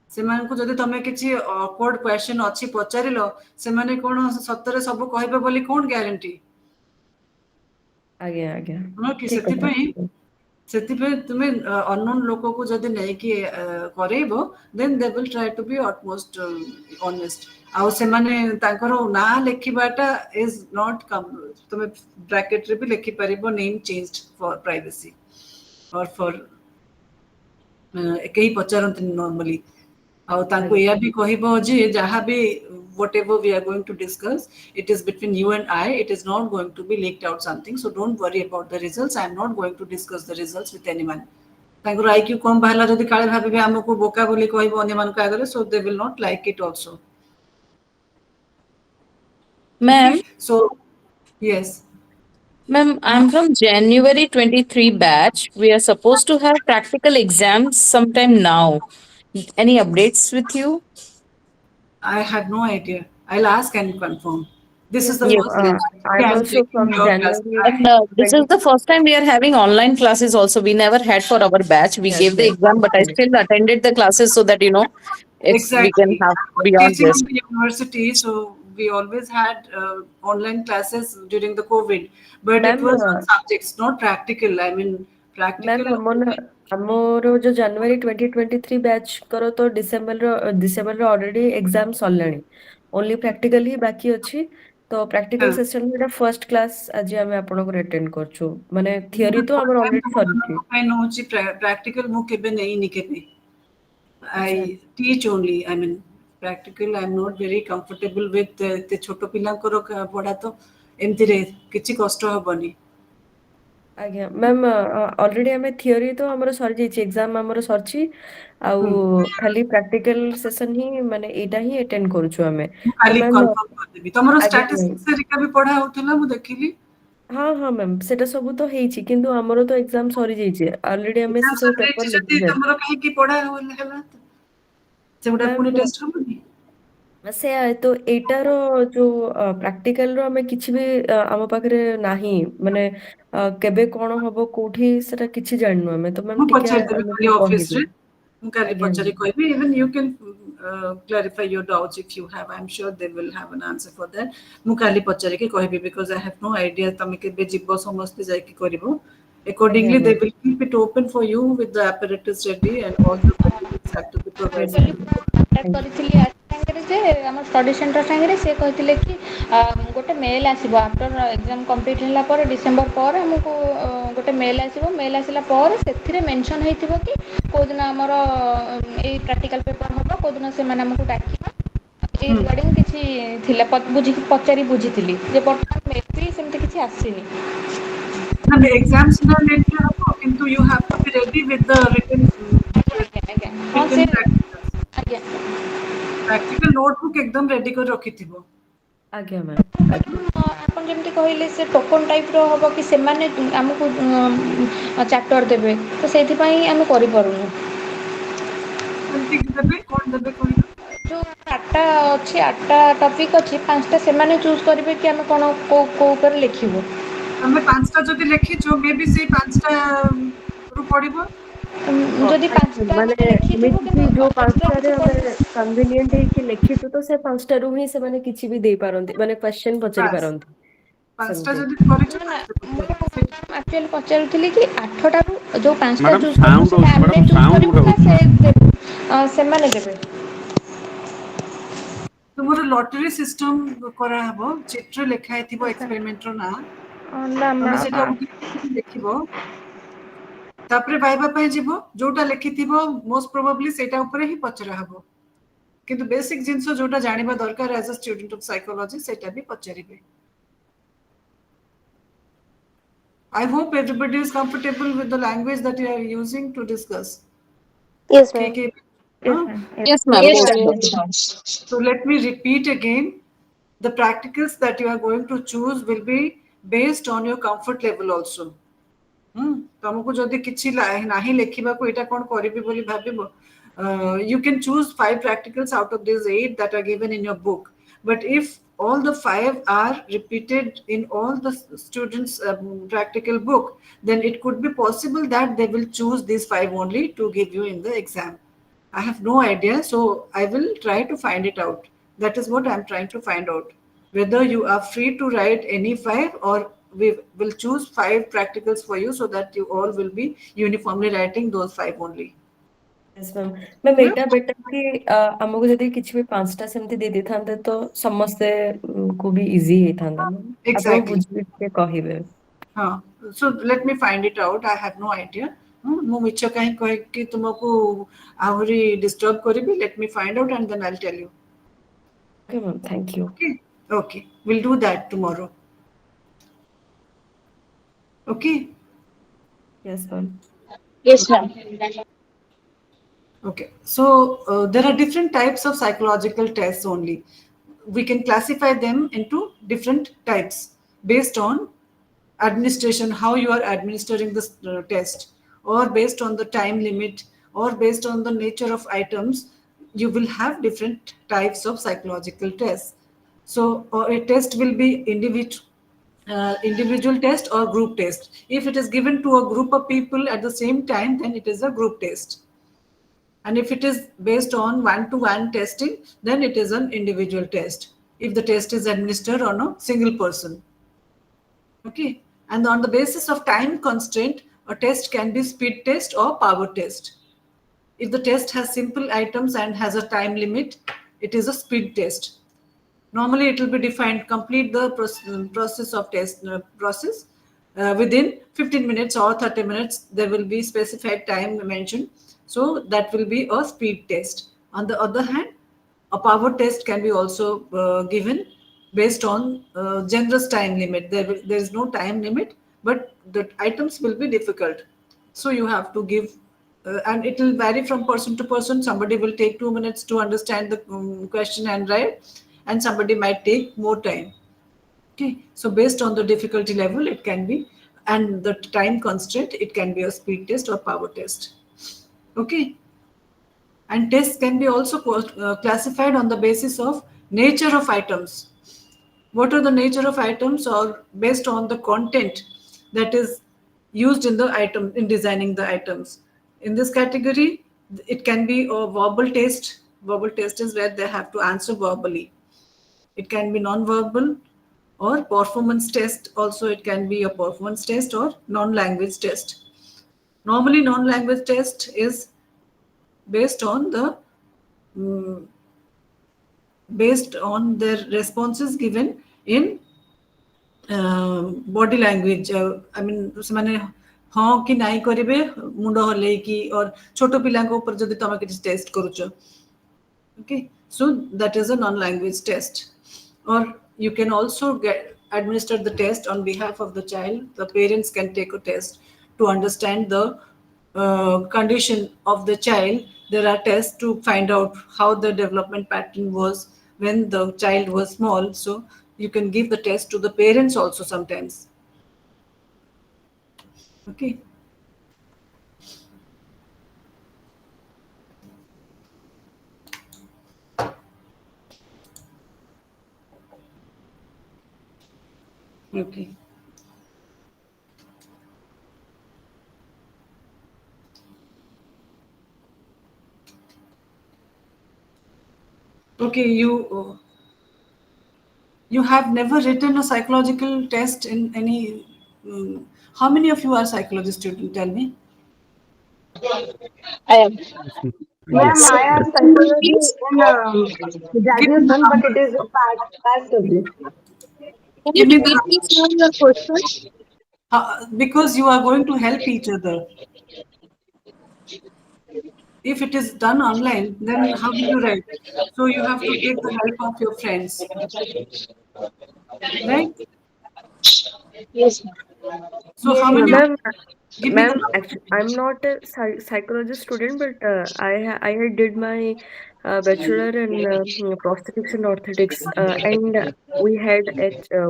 ସେମାନଙ୍କୁ ଯଦି ତମେ କିଛି ଅକୱାର୍ଡ କ୍ୱେଶ୍ଚନ ଅଛି ପଚାରିଲ ସେମାନେ କଣ ସତରେ ସବୁ କହିବେ ବୋଲି କଣ ଗ୍ୟାରେଣ୍ଟି ଆଜ୍ଞା ଆଜ୍ଞା ହଁ କି ଠିକ କଥା ସେଥିପାଇଁ ତୁମେ ଅନନୋନ୍ ଲୋକକୁ ଯଦି ନେଇକି କରେଇବ then they will try to be utmost honest ଆଉ ସେମାନେ ତାଙ୍କର ନାଁ ଲେଖିବାଟା ଇଜ ନଟ୍ ତମେ ବ୍ରାକେଟରେ ବି ଲେଖିପାରିବ name change for privacy or for କେହି ପଚାରନ୍ତିନି ନର୍ମାଲି ଆଉ ତାଙ୍କୁ ଆଜ୍ଞା ଏଇଆ ବି କହିବ ଯେ ଯାହାବି whatever we are going to discuss it is between you and I it is not going to be leaked out something so don't worry about the results I am not going to discuss the results with anyone ତାଙ୍କର IQ କମ ବାହାରିଲା ଯଦି କାଳେ ଭାବିବେ ଆମକୁ ବୋକା ବୋଲି କହିବ ଅନ୍ୟମାନଙ୍କ ଆଗରେ so they will not like it also okay Ma'am, so yes ma'am, huh? I'm from January 23 batch. We are supposed to have practical exams sometime now. Any updates with you? I had no idea I'll ask and confirm this is yes the ma'am Yes. first batch okay, I'm I'm also checking from your class January And this is the 20 first time we are having online classes also. We never had for our batch. We yes gave the yes exam, but I still attended the classes so that, it's we can Exactly. have I was beyond teaching this. in the university, so we always had online classes during the COVID, but it was on ma'am subjects, not practical. I mean, ma'am practical. ଆମର ଯୋଉ ଜାନୁଆରୀ 2023 ବ୍ୟାଚଙ୍କର ତ ଡିସେମ୍ବରରେ already exam ସରିଲାଣି only practical ହିଁ ବାକି ଅଛି ତ practical ହଁ। ସେସନ ଏଇଟା ଫର୍ଷ୍ଟ କ୍ଲାସ୍ ଆଜି ଆମେ ଆପଣଙ୍କର ଆଟେଣ୍ଡ କରୁଛୁ ମାନେ ମୁଁ ଥିଓରି ତ first ଆମର time ଅଲରେଡି ସରିଛି ତୁମମାନଙ୍କ ପାଇଁ ନଉଛି practical ମୁଁ କେବେ ନେଇନି କେବେ. ଆଚ୍ଛା I teach only. I mean, practical. I'm not very comfortable with ଏତେ ଛୋଟ ପିଲାଙ୍କର ପଢା ତ ଏମିତିରେ କିଛି କଷ୍ଟ ହବନି ଆଜ୍ଞା ମ୍ୟାମ୍ ଅଲରେଡି ଆମେ ଥିଓରି ତ ଆମର ସରିଯାଇଛି ଏକ୍ଜାମ ଆମର ସରିଛି ଆଉ ଖାଲି ପ୍ରାକ୍ଟିକାଲ ସେସନ ହିଁ ମାନେ ଏଇଟା ହିଁ ଆଟେଣ୍ଡ କରୁଛୁ ଆମେ ମୁଁ ତ କାଲି ମ୍ୟାମ୍ କନଫର୍ମ କରିଦେବି। ତମର ଆଜ୍ଞା ମ୍ୟାମ୍ ଷ୍ଟାଟିଷ୍ଟିକ୍ସ ହେରିକା ବି ପଢା ହଉଥିଲା ମୁଁ ଦେଖିଲି। ହଁ ହଁ ମ୍ୟାମ୍ ସେଟା ସବୁ ତ ହେଇଛି କିନ୍ତୁ ଆମର ତ ଏକ୍ଜାମ ସରିଯାଇଛି ଅଲରେଡି ଆମେ ଏକ୍ସାମ ସେ ସବୁ ସରିଯାଇଛି ପେପର ଯଦି ଲେଖି ସାରିଛୁ ତମର କାହିଁକି ପଢା ହେଲା ସେଗୁଡା ପୁଣି ମ୍ୟାମ୍ ଟେଷ୍ଟ ହବନି? ସେୟା ତ ଏଇଟାର ଯୋଉ ପ୍ରାକ୍ଟିକାଲ ର ଆମେ କିଛି ବି ଆମ ପାଖରେ ନାହିଁ ମାନେ କେବେ କଣ ହବ କୋଉଠି ସେଟା କିଛି ଜାଣିନୁ ଆମେ ତ ମ୍ୟାମ୍ ମୁଁ ଟିକେ ପଚାରିଦେବି କାଲି ଆମକୁ କହିବେ ଅଫିସରେ। ମୁଁ କାଲି ଆଜ୍ଞା ପଚାରି ମ୍ୟାମ୍ କହିବି। Even you can clarify your doubts if you have. I'm sure they will have an answer for that. ମୁଁ କାଲି ପଚାରିକି କହିବି because I have no idea ତମେ କେବେ ଯିବ ସମସ୍ତେ ଯାଇକି କରିବ। ଆଜ୍ଞା Accordingly, they ma'am will keep it open for you with the apparatus ready and all the materials have to be Yes provided. Actually ma'am ମୁଁ କଣ୍ଟାକ୍ଟ ଥ୍ୟାଙ୍କ କରିଥିଲି ଆଜି ସାଙ୍ଗରେ ଯେ ଆମ ଷ୍ଟଡି ସେଣ୍ଟର ସାଙ୍ଗରେ ସେ କହିଥିଲେ କି ଗୋଟେ ମେଲ୍ ଆସିବ ଆଫ୍ଟର ଏକ୍ଜାମ୍ କମ୍ପ୍ଲିଟ୍ ହେଲା ପରେ ଡିସେମ୍ବର ପରେ ଆମକୁ ଗୋଟେ ମେଲ୍ ଆସିବ ମେଲ୍ ଆସିଲା ପରେ ସେଥିରେ ମେନସନ୍ ହେଇଥିବ କି କେଉଁଦିନ ଆମର ଏଇ ପ୍ରାକ୍ଟିକାଲ୍ ପେପର୍ ହେବ କେଉଁଦିନ ସେମାନେ ଆମକୁ ଡାକିବେ ଏଇ ରିଗାର୍ଡ଼ିଂ କିଛି ଥିଲା ବୁଝିଥିଲି ଯେ ବର୍ତ୍ତମାନ ମେ ବି ସେମିତି କିଛି ଆସିନି। And the exams now later habo, kintu you have to be ready with the ଆଜ୍ଞା ହଁ ସେ written practicals. ଆଜ୍ଞା Practical notebook ekdam ready କରି ରଖିଥିବ। ଆଜ୍ଞା ମ୍ୟାମ୍ ଆଜ୍ଞା ଆପଣ ଯେମିତି କହିଲେ ସେ ଟୋକନ୍ ଟାଇପ୍ର ହେବ କି ସେମାନେ ଆମକୁ ଚାପ୍ଟର ଦେବେ ତ ସେଇଥିପାଇଁ ଆମେ କରିପାରୁନୁ। କେମିତି ଦେବେ କଣ ଦେବେ କହିଲ? ଯେଉଁ 8ଟା ଅଛି 8ଟା ଟପିକ୍ ଅଛି 5ଟା ସେମାନେ ଚୁଜ୍ କରିବେ କି ଆମେ କ'ଣ କେଉଁ ଉପରେ ଲେଖିବୁ। ତମେ 5ଟା ଯଦି ଲେଖିଛ ମେ ବି ସେଇ 5ଟା ରୁ ପଡିବ। ଯଦି ଆଜ୍ଞା 5ଟା ମାନେ ଆମେ ଲେଖିଥିବୁ ଏମିତି କି କିନ୍ତୁ ଯୋଉ ଏକ୍ସଟ୍ରା ପାଞ୍ଚଟାରେ କିଛି ଆମେ ପଡ଼ିବ। କନଭିନିଏଣ୍ଟ ହେଇକି ଲେଖିଛୁ ତ ସେ ପାଞ୍ଚଟାରୁ ହିଁ ସେମାନେ କିଛି ବି ଦେଇପାରନ୍ତି ମାନେ କ୍ୱେଶ୍ଚନ ପଚାରି ବାସ୍ ପାରନ୍ତି 5ଟା ସେମିତି ଯଦି କରିଛ ନା 5ଟା ମୁଁ ପଚାରିବେ ସେଇଟା। ଆକ୍ଚୁଆଲି ପଚାରୁଥିଲି କି 8ଟାରୁ ଯେଉଁ 5ଟା ମ୍ୟାଡାମ ଚୁଜ୍ କରିବୁ ସାଉଣ୍ଡ ସେଇଟା ହଉଛି ଆମେ ମ୍ୟାଡାମ ଚୁଜ୍ ସାଉଣ୍ଡ କରିବୁ ଗୋଟେ ନା ହଉଛି ସେ ମ୍ୟାଡାମ ସେମାନେ ଦେବେ। ତୁମର ଲଟେରୀ ସିଷ୍ଟମ କରାହବ ଚିତ୍ର ଲେଖା ହେଇଥିବ ଏକ୍ସପେରିମେଣ୍ଟର ନାଁ ନା ତମେ ସେଟା ଉଠେଇକି ଲେଖିବ ତାପରେ ଭାଇବା ପାଇଁ ଯିବ ଯୋଉଟା ଲେଖିଥିବ ମୋଷ୍ଟ ପ୍ରୋବାବଲି ସେଇଟା ଉପରେ ହିଁ ପଚରା ହବ କିନ୍ତୁ ବେସିକ ଜିନିଷ ଯୋଉଟା ଜାଣିବା ଦରକାର ଆଜ ଅ ଷ୍ଟୁଡେଣ୍ଟ ଅଫ ସାଇକୋଲୋଜି ସେଇଟା ବି ପଚାରିବେ। I hope everybody is comfortable with the language that you are using to discuss. Yes, Okay, ma'am. okay. Yes, Huh? ma'am. Yes, ma'am. Yes, Yes, ma'am. ma'am. So let me repeat again. The practicals that you are going to choose will be based on your comfort level also. ତମକୁ ଯଦି କିଛି ନାହିଁ ଲେଖିବାକୁ ଏଇଟା କଣ କରିବି ବୋଲି ଭାବିବ you can choose 5 practicals out of these 8 that are given in your book. But if all the 5 are repeated in all the students' practical book, then it could be possible that they will choose these 5 only to give you in the exam. I have no idea, so I will try to find it out. That is what I'm trying to find out. Whether you are free to write any 5 or we will choose 5 practicals for you so that you all will be uniformly writing those 5 only. Yes ma'am ma'am Hmm? ଏଇଟା better କି ଆମକୁ ଯଦି କିଛି ବି ପାଞ୍ଚଟା ସେମିତି ଦେଇ ଦେଇଥାନ୍ତେ ତ ସମସ୍ତେ କୁ ବି ଇଜି ହେଇଥାନ୍ତା ମ୍ୟାମ୍ ଆପଣ Exactly. ବୁଝିକି ଟିକେ କହିବେ। So let me find it out. I have no idea. ମୁଁ ମିଛ କାହିଁ କହିକି ତୁମକୁ ଆହୁରି ଡିଷ୍ଟର୍ବ କରିବି. Let me find out and then I'll tell you. Okay ma'am thank you. Okay? Okay. We'll do that tomorrow. Okay? Yes ma'am Yes, ma'am. Okay. So there are different types of psychological tests only. We can classify them into different types based on administration, how you are administering this test, or based on the time limit, or based on the nature of items. You will have different types of psychological tests. So a test will be individual test or group test. If it is given to a group of people at the same time, then it is a group test. And if it is based on one-to-one testing, then it is an individual test. If the test is administered on a single person. Okay. And on the basis of time constraint, a test can be speed test or power test. If the test has simple items and has a time limit, it is a speed test. Normally, it will be defined, complete the process of test process within 15 minutes or 30 minutes. There will be specified time mentioned. So that will be a speed test. On the other hand, a power test can be also given based on generous time limit. There is no time limit, but the items will be difficult. So you have to give, and it will vary from person to person. Somebody will take 2 minutes to understand the question and write, and somebody might take more time. Okay, so based on the difficulty level, it can be, and the time constraint, it can be a speed test or power test. Okay, and tests can be also classified on the basis of nature of items. What are the nature of items, or based on the content that is used in the item in designing the items. In this category, it can be a verbal test. Verbal test is where they have to answer verbally. It can be non-verbal or performance test. Also, it can be a performance test or non-language test. Normally, non-language test is based on the based on their responses given in body language. I mean, ସେମାନେ ହଁ କି ନାଇଁ କରିବେ ମୁଣ୍ଡ ହଲେଇକି or ଛୋଟ ପିଲାଙ୍କ ଉପରେ ଯଦି ତମେ କିଛି ଟେଷ୍ଟ କରୁଛ. Okay, so that is a non-language test. Or you can also administer the test on behalf of the child. The parents can take a test to understand the condition of the child. There are tests to find out how the development pattern was when the child was small. So you can give the test to the parents also sometimes. Okay. Okay. Okay, you have never written a psychological test in any. How many of you are psychology students? Tell me. I am. Ma'am, Yes. I have Yes. psychology in Give me the graduation, but number. it is a past subject. Can you Give me the repeat please now your question? because you are going to help each other. If it is done online, then how will you write? So you have to take the help of your friends, right? Yes, ma'am. So Yes, how many of ma'am. Ma'am, give me the ma'am, number? actually, I'm not a psychology student, but I had did my bachelor in prosthetics and orthotics, and we had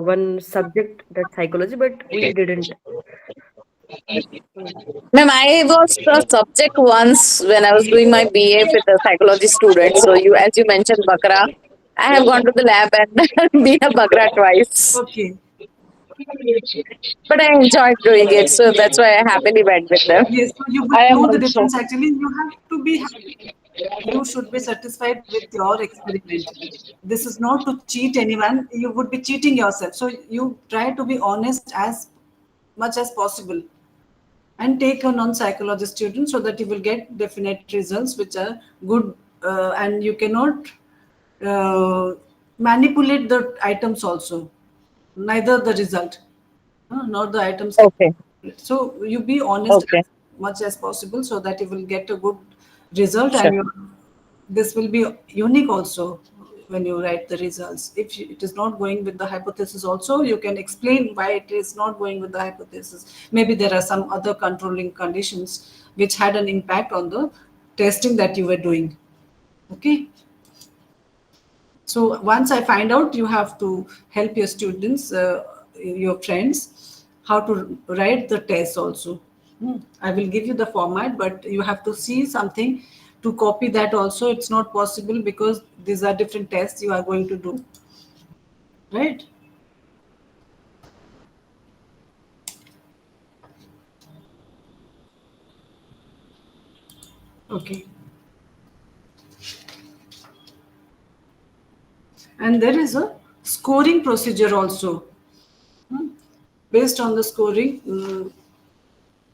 one subject that psychology, but we didn't. Mm. Ma'am, I was the subject once when I was doing my BA with a psychology student. So you, as you mentioned, Bakra, I have gone to the lab and been a Bakra twice. Okay. But I enjoyed doing it, so that's why I happily went with them. Yes, so you I will am know the also. difference. Actually, you have to be happy. You should be satisfied with your experiment. This is not to cheat anyone. You would be cheating yourself. So you try to be honest as much as possible, and take a non-psychology student so that you will get definite results which are good, and you cannot manipulate the items also, neither the result, nor the items can Okay, so you be honest okay, as much as possible so that you will get a good result, sure. and this will be unique also when you write the results. If it is not going with the hypothesis also, you can explain why it is not going with the hypothesis. Maybe there are some other controlling conditions which had an impact on the testing that you were doing. Okay. So once I find out, you have to help your students, your friends, how to write the test also. I will give you the format, but you have to see something to copy that also. It's not possible because these are different tests you are going to do, right? Okay. And there is a scoring procedure also. Based on the scoring,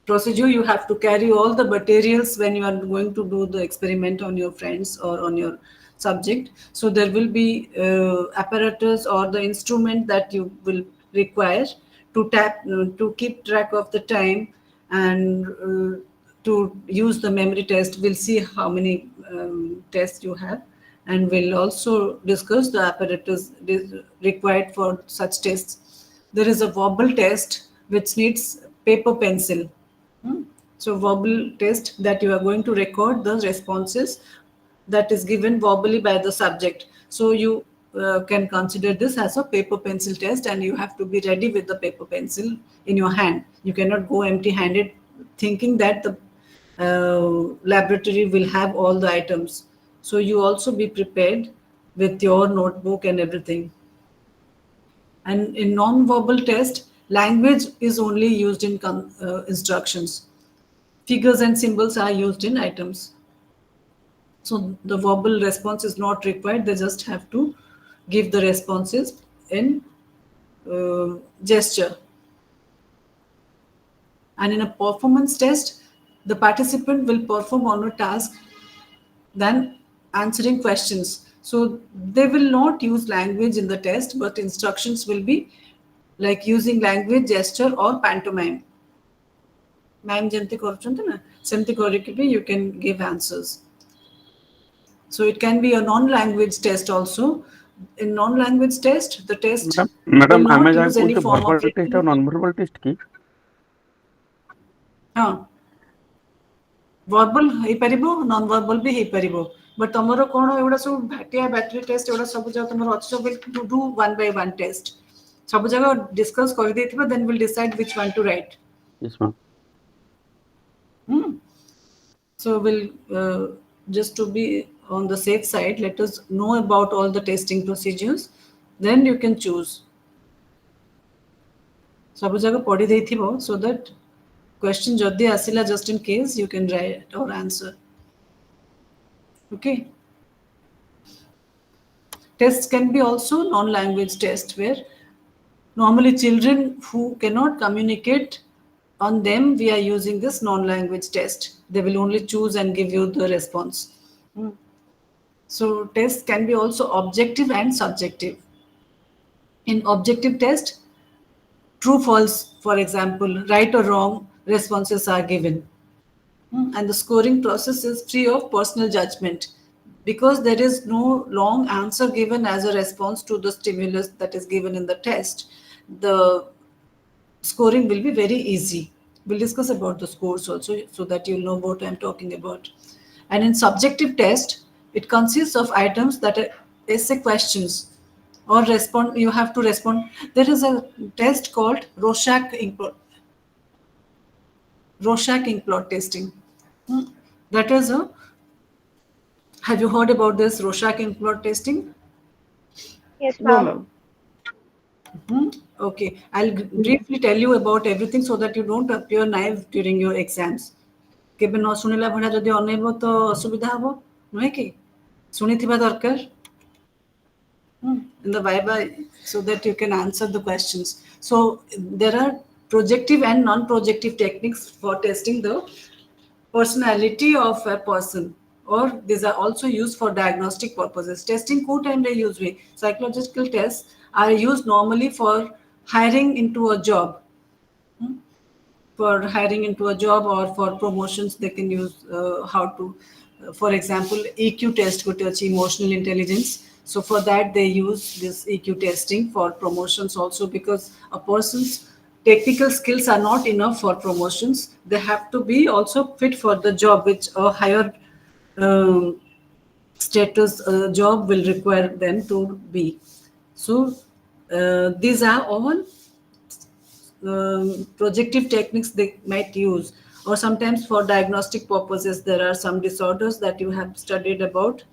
procedure, you have to carry all the materials when you are going to do the experiment on your friends or on your subject. So there will be apparatus or the instrument that you will require to to keep track of the time, and to use the memory test. We'll see how many tests you have, and we'll also discuss the apparatus required for such tests. There is a verbal test which needs paper pencil. Hmm. So verbal test that you are going to record the responses that is given verbally by the subject. So you can consider this as a paper pencil test, and you have to be ready with the paper pencil in your hand. You cannot go empty handed thinking that the laboratory will have all the items. So you also be prepared with your notebook and everything. And in non-verbal test, language is only used in instructions. Figures and symbols are used in items. So the verbal response is not required. They just have to give the responses in gesture. And in a performance test, the participant will perform on a task than answering questions. So they will not use language in the test, but instructions will be like using language, gesture, or pantomime. Ma'am ଯେମିତି କରୁଛନ୍ତି ନା ସେମିତି କରିକି ବି you can give answers. So it can be a non-language test also. In non-language test, the test will madam ଆମେ not ଯାହା use any କହୁଛେ form of ଭର୍ବାଲ test ଆଉ written. Non ଭର୍ବାଲ test କି? ହଁ verbal ହେଇପାରିବ ନନ୍ verbal ବି ହେଇପାରିବ, but ତମର କ'ଣ ଏଗୁଡ଼ା ସବୁ ଭାଟିଆ ବ୍ୟାଟେରୀ ଟେଷ୍ଟ ଏଗୁଡ଼ା ସବୁ ଯାକ ତମର ଅଛି ସବୁ to do one by one test ସବୁ ଯାକ ଡିସ୍କସ୍ କରିଦେଇଥିବା, then will decide which one to write. Yes, ma'am. So we'll just to be on the safe side, let us know about all the testing procedures, then you can choose. ସବୁ ଯାକ ପଢି ଦେଇଥିବ so that question ଯଦି ଆସିଲା just in case you can write or answer. Okay. Tests can be also non-language test where normally children who cannot communicate, on them we are using this non-language test. They will only choose and give you the response. So tests can be also objective and subjective. In objective test, true false, for example, right or wrong responses are given. And the scoring process is free of personal judgment because there is no long answer given as a response to the stimulus that is given in the test. The scoring will be very easy. We'll discuss about the scores also so that you'll know what I'm talking about. And in subjective test, it consists of items that are essay questions or respond. You have to respond. There is a test called Rorschach ink blot testing. That is a. Have you heard about this Rorschach ink blot testing? Yes, No, ma'am. ma'am. Okay, I'll briefly tell you about everything so that you don't appear naive during your exams. କେବେ ନ ଶୁଣିଲା ଭଳିଆ ଯଦି ଅନେଇବ ତ ଅସୁବିଧା ହବ ନୁହେଁ କି? ଶୁଣିଥିବା ଦରକାର in the viva so that you can answer the questions. So there are projective and non-projective techniques for testing the personality of a person, or these are also used for diagnostic purposes. Testing ko time they use way. Psychological tests are used normally for hiring into a job. For hiring into a job or for promotions, they can use how to, for example, EQ test, which is emotional intelligence. So for that, they use this EQ testing for promotions also, because a person's technical skills are not enough for promotions. They have to be also fit for the job, which a higher status job will require them to be. So these are all projective techniques they might use, or sometimes for diagnostic purposes. There are some disorders that you have studied about.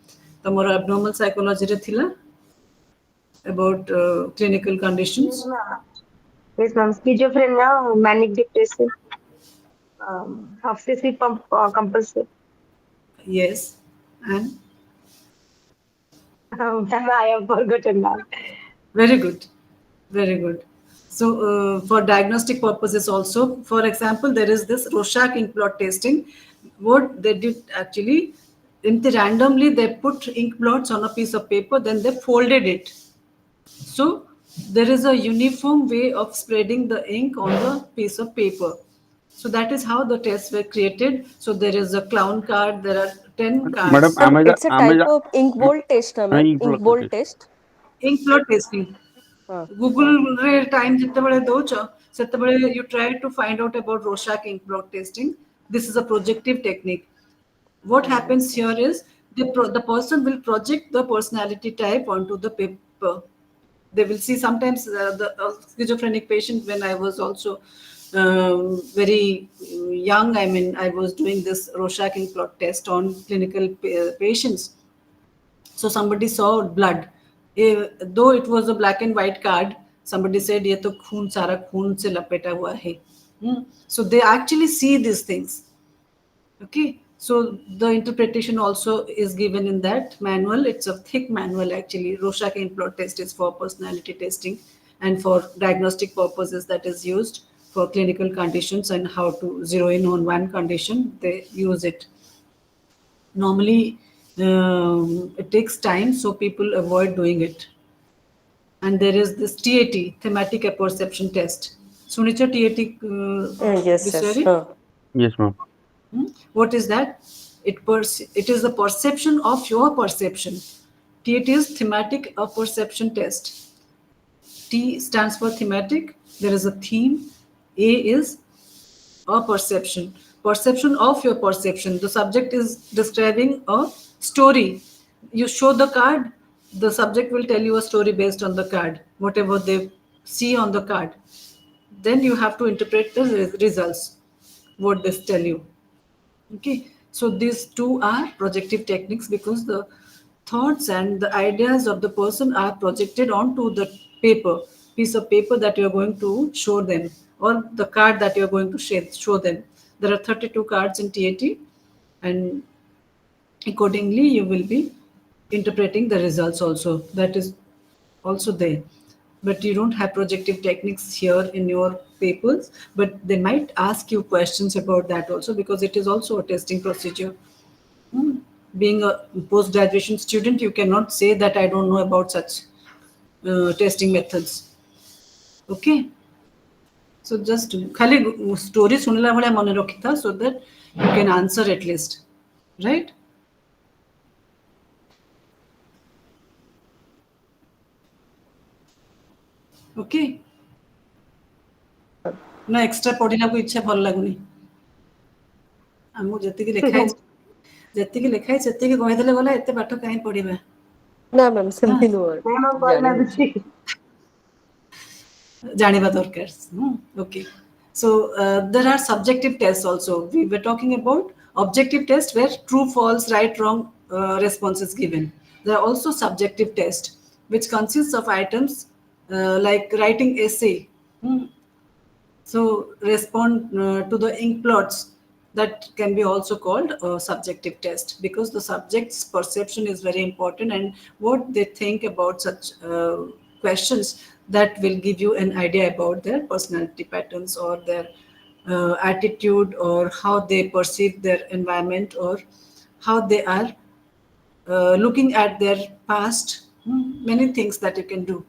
Tamara abnormal psychology re thila about clinical conditions. Yes, ma'am. Schizophrenia, manic depressive, obsessive compulsive. Yes, and Ma'am, I have forgotten that. very good, very good. So for diagnostic purposes also, for example, there is this Rorschach ink blot testing. What they did actually, randomly they put ink blots on a piece of paper, then they folded it. So there is a uniform way of spreading the ink on the piece of paper. So that is how the tests were created. So there is a clown card. There are 10 Madam, cards. Ma'am, it's a type of ink bolt test, na, ma'am. ink Ink blot bolt test. test. Ink blot testing. हाँ, Google रे time जितेबाला दौच you try to find out about Rorschach ink blot testing. This is a projective technique. What happens here is the person will project the personality type onto the paper. They will see sometimes the schizophrenic patient, when I was also very young, I mean, I was doing this Rorschach ink blot test on clinical patients. So somebody saw blood. Though it was a black and white card, somebody said, "Ye to khoon sara khoon se lapeta hua hai." So they actually see these things. Okay, so the interpretation also is given in that manual. It's a thick manual actually. Rorschach ink blot test is for personality testing, and for diagnostic purposes that is used for clinical conditions and how to zero in on one condition. They use it. Normally, it takes time, so people avoid doing it. And there is this TAT, thematic apperception test. Sunicha, TAT Yes, Biswari? Yes, ma'am. What is that? It is the perception of your perception. TAT is thematic apperception test. T stands for thematic. There is a theme. A is a perception. Perception of your perception. The subject is describing a story. You show the card, the subject will tell you a story based on the card, whatever they see on the card. Then you have to interpret the results, what they tell you. Okay, so these two are projective techniques because the thoughts and the ideas of the person are projected onto the piece of paper that you're going to show them, or the card that you're going to show them. There are 32 cards in TAT, and accordingly you will be interpreting the results also. That is also there. But you don't have projective techniques here in your papers, but they might ask you questions about that also, because it is also a testing procedure. Being a post-graduation student, you cannot say that I don't know about such testing methods. Okay, so just khali story sunila bhaliya mane rakhitha, so that you can answer at least, right? Okay, ना extra पढ़िलाको इच्छा भल लागुनी आमु जति कि लेखाइ सेति कि कहि देले गला एते पाठ काई पढिबा ना मैम सेमती नुह मैम भल लाଗୁଛି जानिबा दरकार. Okay, so there are subjective tests also. We were talking about objective tests where true, false, right, wrong response is given. There are also subjective tests which consists of items like writing essay. So respond to the ink blots. That can be also called a subjective test, because the subject's perception is very important, and what they think about such questions, that will give you an idea about their personality patterns, or their attitude, or how they perceive their environment, or how they are looking at their past. Many things that you can do.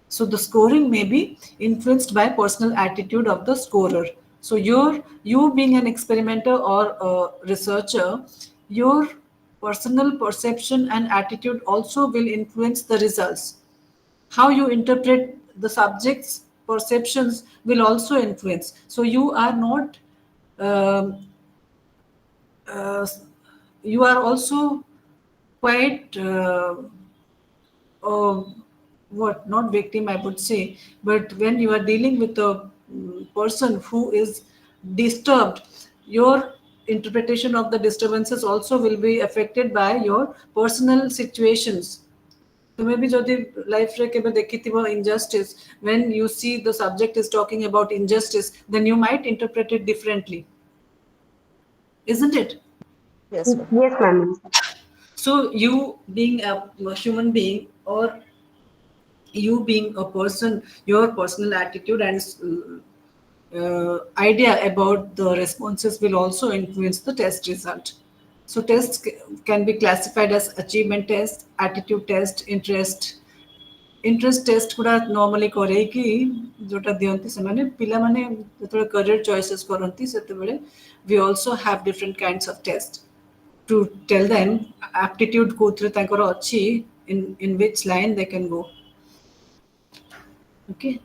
So the scoring may be influenced by personal attitude of the scorer. So you being an experimenter or a researcher, your personal perception and attitude also will influence the results. How you interpret the subject's perceptions will also influence. So you are not you are also quite what, not victim I would say, but when you are dealing with a person who is disturbed, your interpretation of the disturbances also will be affected by your personal situations. So maybe jodi life re kebe dekhithibo injustice, when you see the subject is talking about injustice, then you might interpret it differently, isn't it? yes ma'am. yes ma'am. So you being a human being, or you being a person, your personal attitude and idea about the responses will also influence the test result. So tests can be classified as achievement test, attitude test, interest test गुड़ा normally करे कि जोटा दियंती से माने पिला माने जतले career choices करंती सेते बेले we also have different kinds of tests to tell them aptitude कोथरे तांकर अच्छी in which line they can go. Okay,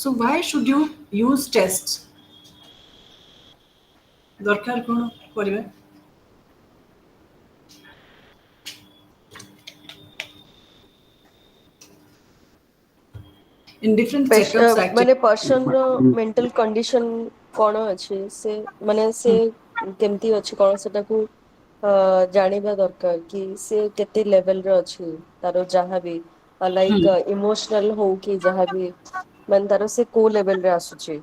So why should you use tests? ଦରକାର କ'ଣ କରିବା? In different setups actually. ମାନେ ପର୍ସନ ର mental condition କଣ ଅଛି ସେ ମାନେ ସେ କେମିତି ଅଛି କଣ ସେଟାକୁ ଜାଣିବା ଦରକାର କି ସେ କେତେ ଲେଭେଲରେ ଅଛି ତାର ଯାହାବି ଲାଇକ ଇମୋସନାଲ ହଉ କି ଯାହାବି ମାନେ ତାର ସେ କୋଉ ଲେଭେଲରେ ଆସୁଛି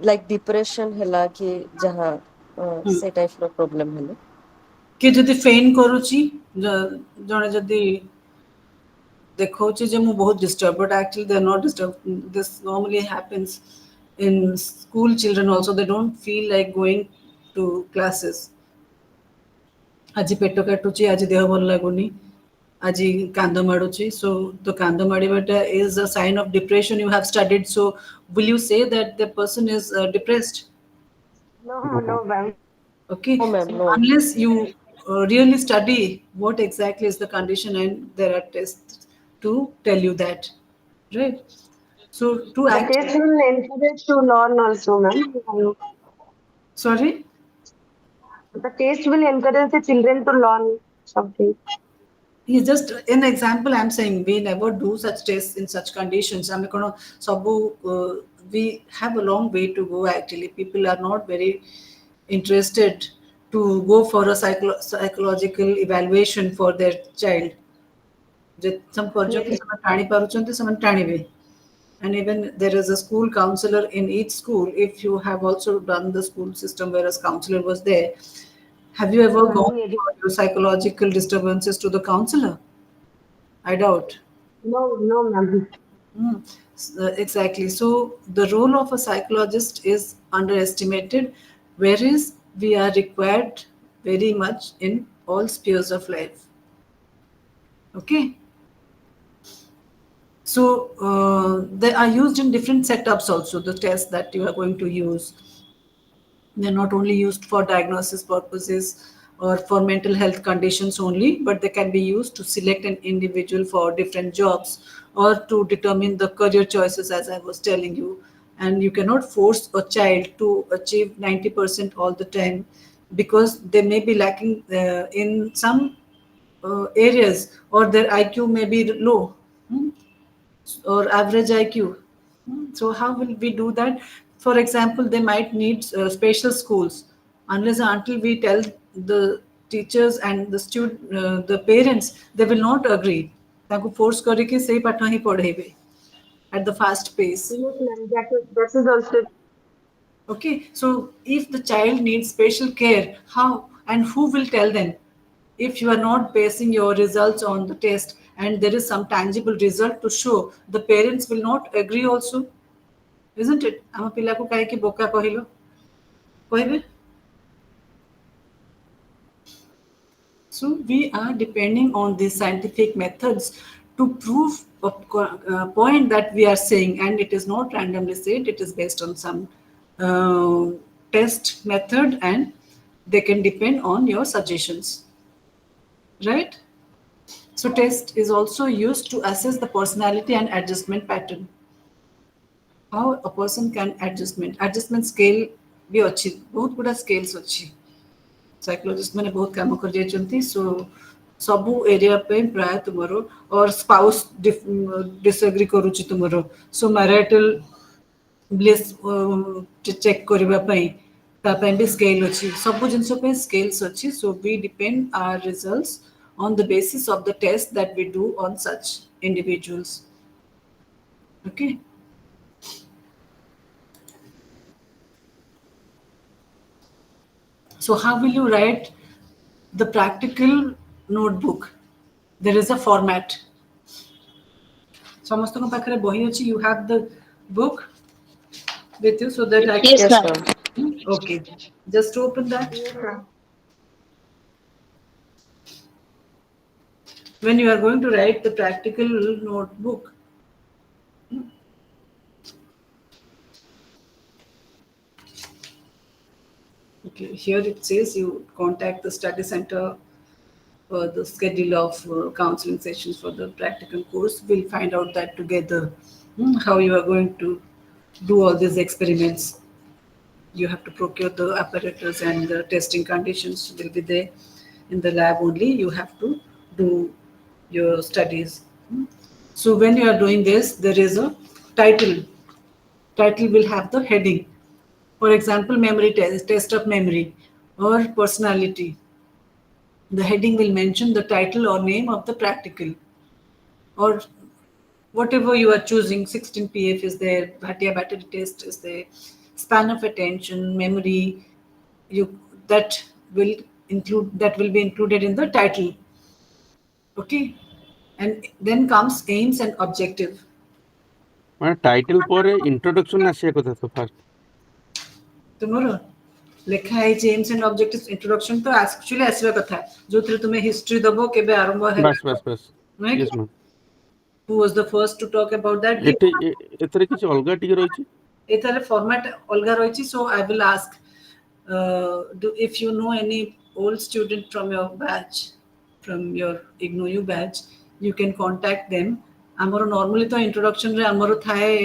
ଲାଇକ ଡିପ୍ରେସନ ହେଲା କି ଯାହା ସେ ଟାଇପ ର ପ୍ରୋବ୍ଲେମ ହେଲେ କିଏ ଯଦି ଫେନ୍ କରୁଛି ଜଣେ ଯଦି ଦେଖଉଛି ଯେ ମୁଁ ବହୁତ disturb but actually they are not disturb this normally happens in school children also they don't feel like going to classes ଆଜି ପେଟ କାଟୁଛି ଆଜି ଦେହ ଭଲ ଲାଗୁନି ଆଜି କାନ୍ଦ ମାଡୁଛି so the କାନ୍ଦ ମାଡ଼ିବାଟା is a sign of depression you have studied so will you say that the person is depressed? No, no, ma'am. Okay, no ma'am no unless you really study what exactly is the condition and there are tests to tell you that, right? So to The act, test will encourage to learn also, ma'am. sorry, The test will encourage the children to learn something. he's just an example. I'm saying we never do such tests in such conditions. I mean, sabu, we have a long way to go actually. People are not very interested to go for a psychological evaluation for their child. ଯେତେ ପର୍ଯ୍ୟନ୍ତ ସେମାନେ ଟାଣି ପାରୁଛନ୍ତି ସେମାନେ ଟାଣିବେ. And even there is a school counselor in each school. If you have also done the school system where a counselor was there, have you ever gone for your psychological disturbances to the counselor? I doubt. No, no, ma'am. Exactly. So the role of a psychologist is underestimated, whereas we are required very much in all spheres of life. Okay. So they are used in different setups also, the tests that you are going to use. They're not only used for diagnosis purposes or for mental health conditions only, but they can be used to select an individual for different jobs or to determine the career choices, as I was telling you. And you cannot force a child to achieve 90% all the time because they may be lacking in some areas or their IQ may be low. Or average IQ. So how will we do that? For example, they might need special schools. Unless and until we tell the teachers and the the parents, they will not agree. ତାଙ୍କୁ force କରିକି ସେଇ ପାଠ ହିଁ ପଢେଇବେ at the fast pace. Yes, ma'am. That is also. Okay, so if the child needs special care, how and who will tell them? If you are not basing your results on the test and there is some tangible result to show, the parents will not agree also, isn't it? ଆମ ପିଲାକୁ କାହିଁକି ବୋକା କହିଲ କହିବେ? So we are depending on these scientific methods to prove a point that we are saying, and it is not randomly said, it is based on some test method and they can depend on your suggestions, right? So test is also used to assess the personality and adjustment pattern. How a person can adjustment scale भी अच्छी बहुत गुड़ा scales अच्छी psychologist मैंने बहुत काम कर जाइछंती सो सबु एरिया पे प्राय तुमरो और स्पाउस डिसएग्री करूची तुमरो सो मैरिटल ब्लिस चेक करबा पई ता पई भी स्केल अछि सबु जिंस पे स्केल्स अछि so we depend our results on the basis of the test that we do on such individuals. Okay. So how will you write the practical notebook? There is a format. ସମସ୍ତଙ୍କ ପାଖରେ ବହି ଅଛି, you have the book with you so that I can. Yes, yes ma'am. ma'am Okay, just open that. Yes, ma'am. When you are going to write the practical notebook, okay, here it says you contact the study center for the schedule of counseling sessions for the practical course. We'll find out that together. how you are going to do all these experiments. You have to procure the apparatus and the testing conditions will be there in the lab only. You have to do your studies. So when you are doing this, there is a title. Title will have the heading. For example, memory test, test of memory, or personality. The heading will mention the title or name of the practical, or whatever you are choosing. 16 PF is there, Bhatia battery test is there, span of attention, memory. You that will be included in the title. Okay, and then comes aims and objective. ମାନେ title ପରେ introduction ଆସିବା କଥା ତ first. ତୁମର ଲେଖା ହେଇଛି AIIMS and objective, introduction ତ actually ଆସିବା କଥା, ଯୋଉଥିରେ ତୁମେ ହିଷ୍ଟ୍ରି ଦବ କେବେ ଆରମ୍ଭ ହେଲା, ବାସ୍ ବାସ୍ ବାସ୍ ନୁହେଁ କି? Yes ma'am. Who was the first to talk about that? ଏଠି ଏଥିରେ କିଛି ଅଲଗା ଟିକେ ରହିଛି। ଏଠାରେ ଫର୍ମାଟ ଅଲଗା ରହିଛି। So I will ask, if you know any old student from your batch, from your IGNOU batch, you can contact them. ଆମର ନର୍ମାଲି ତ ଇଣ୍ଟ୍ରୋଡକ୍ସନରେ ଆମର ଥାଏ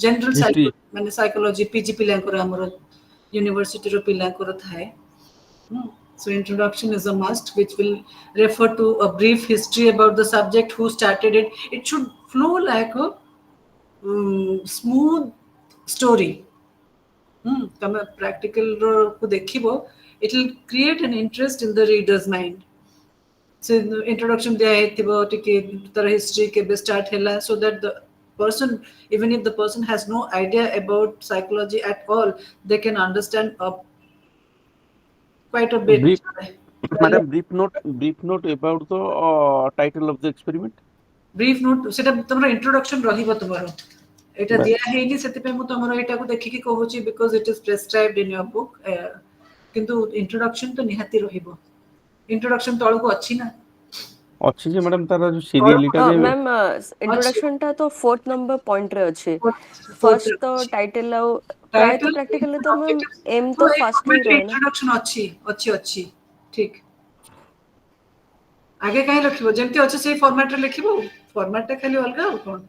ଜେନେରାଲ ହିଷ୍ଟ୍ରି ମାନେ ସାଇକୋଲୋଜି ପିଜି ପିଲାଙ୍କର, ଆମର ୟୁନିଭର୍ସିଟିର ପିଲାଙ୍କର ଥାଏ। So introduction is a must, which will refer to a brief history about the subject, who started it. It should flow like a smooth story. ତମେ ପ୍ରାକ୍ଟିକାଲ କୁ ଦେଖିବ, it will create an interest in the reader's mind. ସେ introduction ଦିଆ ହେଇଥିବ, ଟିକେ ତାର history କେବେ start ହେଲା, so that the person, even if the person has no idea about psychology at all, they can understand quite a bit. brief madam brief note about the title of the experiment। Brief note ସେଟା ତମର introduction ରହିବ ତୁମର। ଏଇଟା ବାସ୍। ଦିଆ ହେଇନି, ସେଥିପାଇଁ ମୁଁ ତମର ଏଇଟାକୁ ଦେଖିକି କହୁଛି, because it is prescribed in your book. କିନ୍ତୁ ଇଣ୍ଟ୍ରୋଡକ୍ସନ ତ ନିହାତି ରହିବ। ଇଣ୍ଟ୍ରୋଡକ୍ସନ ତଳକୁ ଅଛି ନା? ଅଛି ଯେ ମ୍ୟାଡାମ ତାର ଯୋଉ ସିରିଆଲିଟା ଯେ ମ୍ୟାମ୍ ଇଣ୍ଟ୍ରୋଡକ୍ସନ ଟା ତ 4th ନମ୍ବର ପଏଣ୍ଟରେ ଅଛି। ଫର୍ଷ୍ଟ ତ ଟାଇଟଲ, ଆଉ ପ୍ରାୟତଃ ପ୍ରାକ୍ଟିକାଲି ତ ମ୍ୟାମ୍ ଏମ୍ ତ ଫାର୍ଷ୍ଟରେ ହିଁ ରହେ ନା। ଇଣ୍ଟ୍ରୋଡକ୍ସନ ଅଛି ଠିକ। ଆଗେ କାହିଁ ଲେଖିବ, ଯେମିତି ଅଛି ସେଇ ଫର୍ମାଟରେ ଲେଖିବ। ଫର୍ମାଟଟା ଖାଲି ଅଲଗା, ଆଉ କ'ଣ?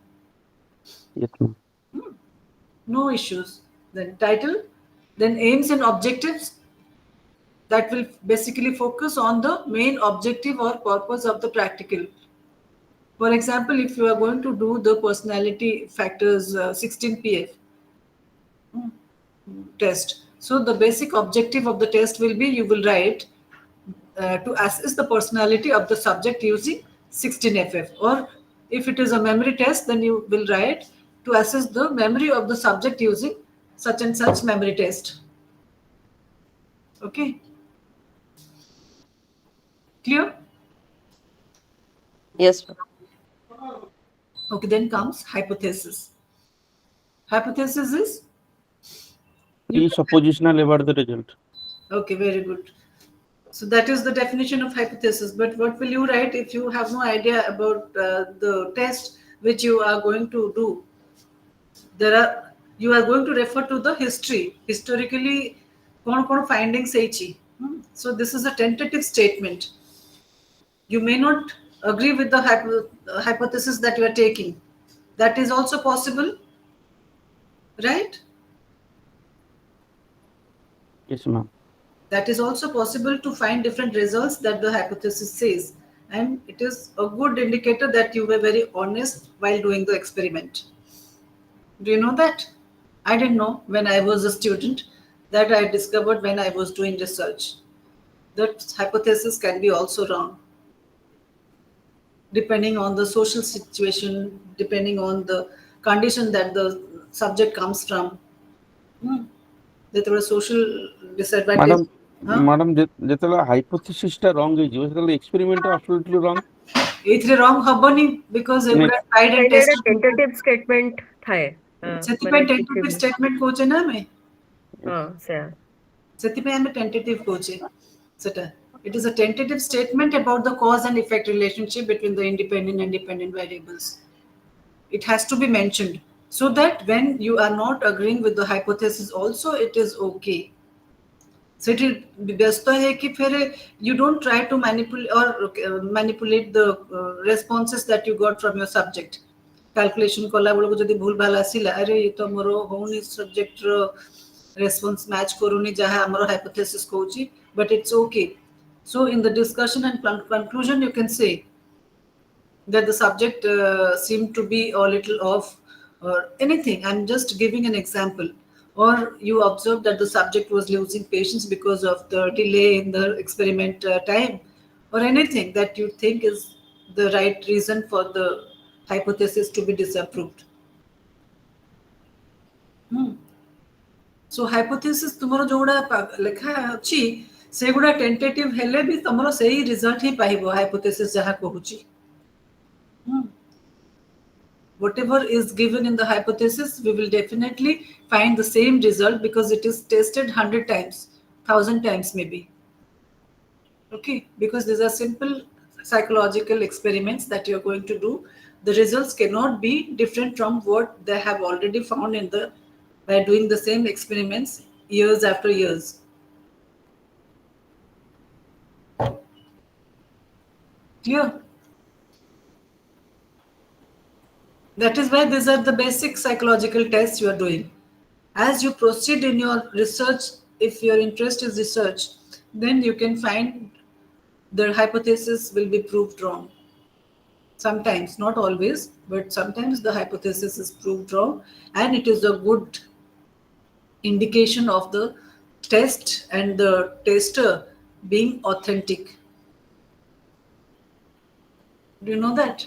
yes ma'am। No issues. Then title, then aims and objectives. That will basically focus on the main objective or purpose of the practical. For example, if you are going to do the personality factors 16 PF test, so the basic objective of the test will be, you will write to assess the personality of the subject using 16FF. Or if it is a memory test, then you will write to assess the memory of the subject using such and such memory test. Okay? Clear? Yes. Okay, then comes hypothesis. Hypothesis is? Presuppositional about the result। Okay, very good. So that is the definition of hypothesis. But what will you write if you have no idea about the test which you are going to do? You are going to refer to the history. Historically, kon findings heichi. So this is a tentative statement. You may not agree with the hypothesis that you are taking. That is also possible, right? yes ma'am। That is also possible to find different results that the hypothesis says. And it is a good indicator that you were very honest while doing the experiment. Do you know that? I didn't know when I was a student. That I discovered when I was doing research. That hypothesis can be also wrong. Depending on the social situation, depending on the condition that the subject comes from. There were social disadvantages. madam ଯେତେବେଳେ hypothesis ଟା ରଙ୍ଗ ହେଇଯିବ, ସେତେବେଳେ experiment absolutely ରଙ୍ଗ। ଏଇଥିରେ ରଙ୍ଗ ହବନି, because ଏଗୁଡ଼ା tried and tested। ଟେଣ୍ଟେଟିଭ ଷ୍ଟେଟମେଣ୍ଟ ଥାଏ। ସେଥିପାଇଁ ଟେଣ୍ଟେଟିଭ ଷ୍ଟେଟମେଣ୍ଟ କହୁଛେ ନା ଆମେ। ସେୟା। ସେଥିପାଇଁ ଆମେ ଟେଣ୍ଟେଟିଭ କହୁଛେ ସେଟା। It is a tentative statement about the cause and effect relationship between the independent and dependent variables. It has to be mentioned so that when you are not agreeing with the hypothesis also, it is okay. ସେଠି ବ୍ୟସ୍ତ ହେଇକି ଫେରେ you don't try to manipulate the responses that you got from your subject. calculation कला बेलू जदि भूल भाल आसिला अरे ये तो मोर होनी सब्जेक्ट रो response match करुनी जहाँ हमरो hypothesis कहूची, but it's okay. So in the discussion and conclusion you can say that the subject seemed to be a little off or anything. I'm just giving an example. Or you observe that the subject was losing patience because of the delay in the experiment time, or anything that you think is the right reason for the hypothesis to be disapproved. So hypothesis तुमरो जोड़ा लिखा अछि सेगुड़ा tentative हेले भी तुमरो सही result ही पाइबो hypothesis जहाँ कहूची. Whatever is given in the hypothesis, we will definitely find the same result because it is tested 100 times, 1000 times maybe. Okay, because these are simple psychological experiments that you are going to do. The results cannot be different from what they have already found in the by doing the same experiments years after years. Clear? That is why these are the basic psychological tests you are doing. As you proceed in your research, if your interest is research, then you can find the hypothesis will be proved wrong. Sometimes, not always, but sometimes the hypothesis is proved wrong, and it is a good indication of the test and the tester being authentic. Do you know that?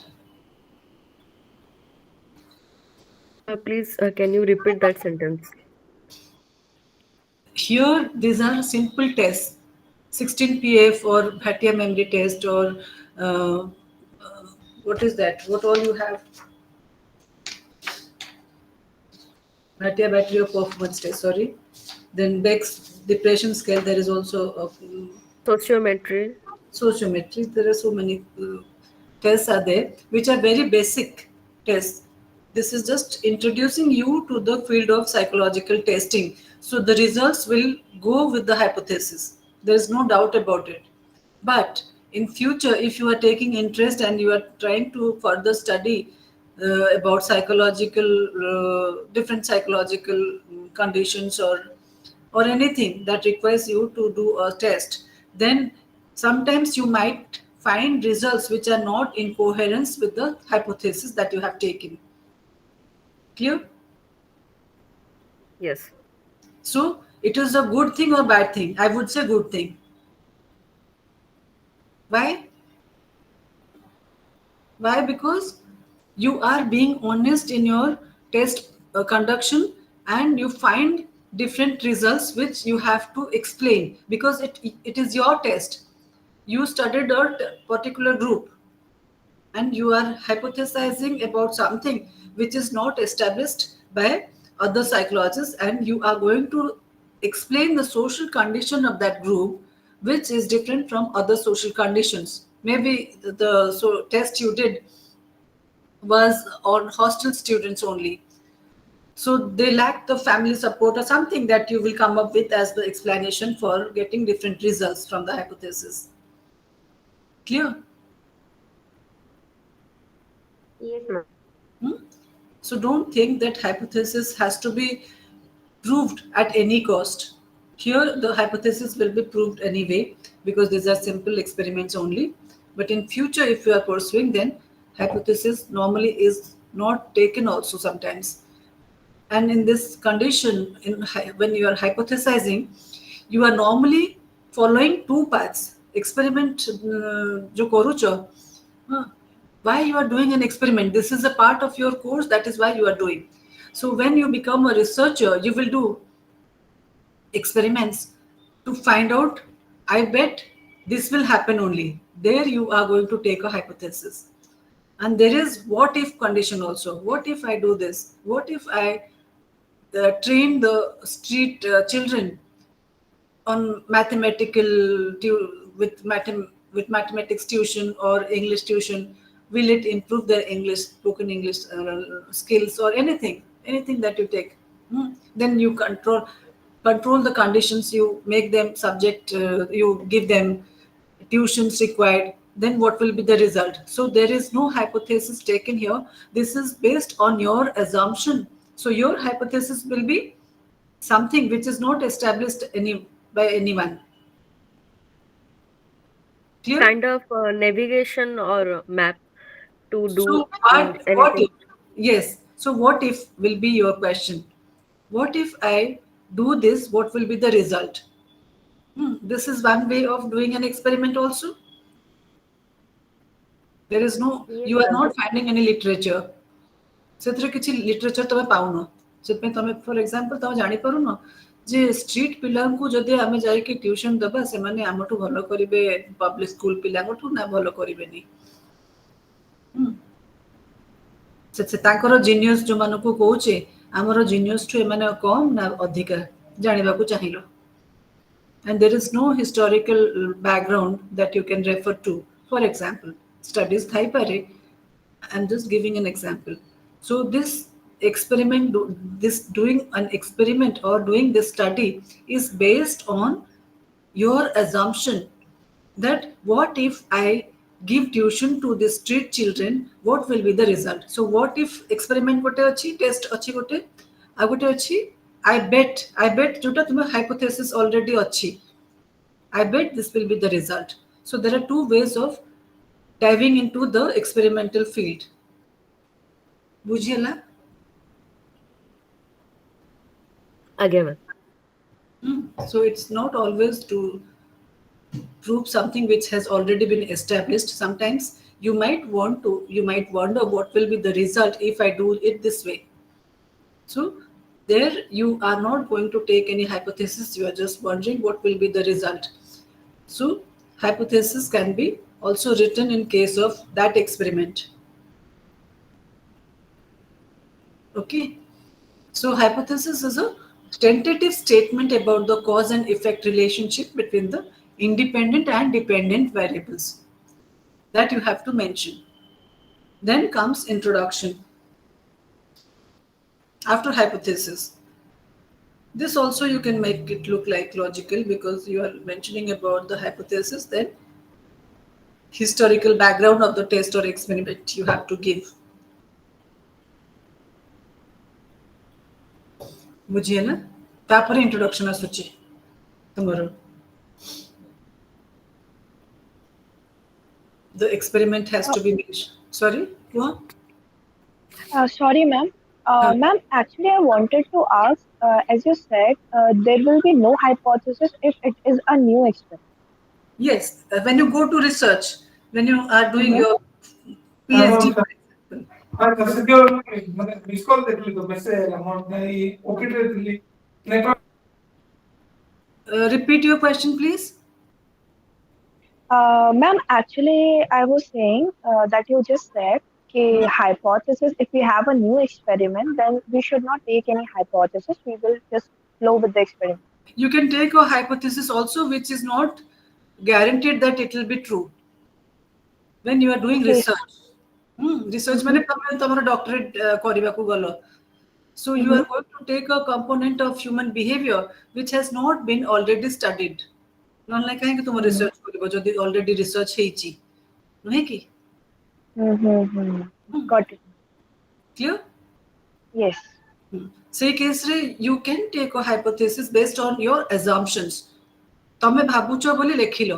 Please, can you repeat that sentence? Here, these are simple tests, 16PF or Bhatia memory test or what is that? What all you have? Bhatia battery of performance test, sorry. Then Beck's depression scale, there is also a Sociometry. sociometry. There are so many tests are there, which are very basic tests. This is just introducing you to the field of psychological testing. So the results will go with the hypothesis. There is no doubt about it. But in future, if you are taking interest and you are trying to further study about psychological, different psychological conditions or anything that requires you to do a test, then sometimes you might find results which are not in coherence with the hypothesis that you have taken. Clear? Yes. So it is a good thing or bad thing? I would say good thing. Why? Why? Because you are being honest in your test conduction and you find different results which you have to explain because it is your test. You studied a particular group and you are hypothesizing about something which is not established by other psychologists, and you are going to explain the social condition of that group which is different from other social conditions. Maybe the test you did was on hostel students only, so they lack the family support or something that you will come up with as the explanation for getting different results from the hypothesis. Clear? Yes, ma'am. So don't think that hypothesis has to be proved at any cost. Here the hypothesis will be proved anyway because these are simple experiments only. But in future, if you are pursuing, then hypothesis normally is not taken also sometimes. And in this condition, when you are hypothesizing, you are normally following two paths. Experiment jo korucho, why you are doing an experiment? This is a part of your course. That is why you are doing. So when you become a researcher, you will do experiments to find out. I bet this will happen only. There you are going to take a hypothesis. And there is what if condition also. What if I do this? What if I train the street children on with mathematics tuition or English tuition? Will it improve their English, spoken English skills or anything that you take? Then you control the conditions. You make them subject. You give them tuitions required. then what will be the result? So there is no hypothesis taken here. This is based on your assumption. So your hypothesis will be something which is not established by anyone. Clear? Kind of navigation or map to do So what anything. if, yes, so what if will be your question. What if I do this, what will be the result? This is one way of doing an experiment also. There is no, Yes, you are ma'am. not finding any literature. ସେଥିରେ କିଛି literature ତମେ ପାଉନ, ସେଥିପାଇଁ ତମେ ଫର example ତମେ ଜାଣିପାରୁନ ଯେ street ପିଲାଙ୍କୁ ଯଦି ଆମେ ଯାଇକି ଟ୍ୟୁସନ ଦେବା ସେମାନେ ଆମଠୁ ଭଲ କରିବେ ପବ୍ଲିକ ସ୍କୁଲ ପିଲାଙ୍କଠୁ ନା ଭଲ କରିବେନି। ତାଙ୍କର ଜିନିୟସ ଯୋଉମାନଙ୍କୁ କହୁଛେ ଆମର ଜିନିୟସଠୁ ଏମାନେ କମ୍ ନା ଅଧିକା ଜାଣିବାକୁ ଚାହିଁଲ। And there is no historical background that you can refer to. For example, studies thaipare. I'm just giving an example. So this experiment, this doing an experiment or doing this study is based on your assumption that what if I give tuition to the street children, what will be the result? So what if experiment gote achi, test achi gote, a gote achi, I bet jota tuma hypothesis already achi, I bet this will be the result. So there are two ways of diving into the experimental field. ବୁଝିହେଲା? Again, ma'am. So it's not always to prove something which has already been established. Sometimes you might wonder what will be the result if I do it this way. So there you are not going to take any hypothesis, you are just wondering what will be the result. So hypothesis can be also written in case of that experiment. Okay. So hypothesis is a tentative statement about the cause and effect relationship between the independent and dependent variables that you have to mention. Then comes introduction. After hypothesis. This also you can make it look like logical because you are mentioning about the hypothesis, then historical background of the test or experiment you have to give. बुझिए ना? तापर introduction आसुची तुम्हारो. The experiment has to be made. Sorry, what? Sorry, ma'am. Ma'am, actually, I wanted to ask, as you said, there will be no hypothesis if it is a new experiment. Yes, when you go to research, when you are doing Mhm. your PhD, for example. Repeat your question, please. Ma'am, actually, I was saying that you just said hypothesis, if we have a new experiment, then we should not take any hypothesis. We will just flow with the experiment. You can take a hypothesis also which is not guaranteed that it will be true. When you are doing Okay. research, research Mhm. মানে তোমার doctorate କରିବାକୁ গলো. So you Mhm. are going to take a component of human behavior which has not been already studied. ନହେଲେ କାହିଁକି ତୁମ Mhm. research କରିବ ଯଦି already research ହେଇଛି, ନୁହେଁ କି? Mhm. Got it. Clear? Yes. ସେଇ କେସରେ you can take a hypothesis based on your assumptions. ତମେ ଭାବୁଛ ବୋଲି ଲେଖିଲ.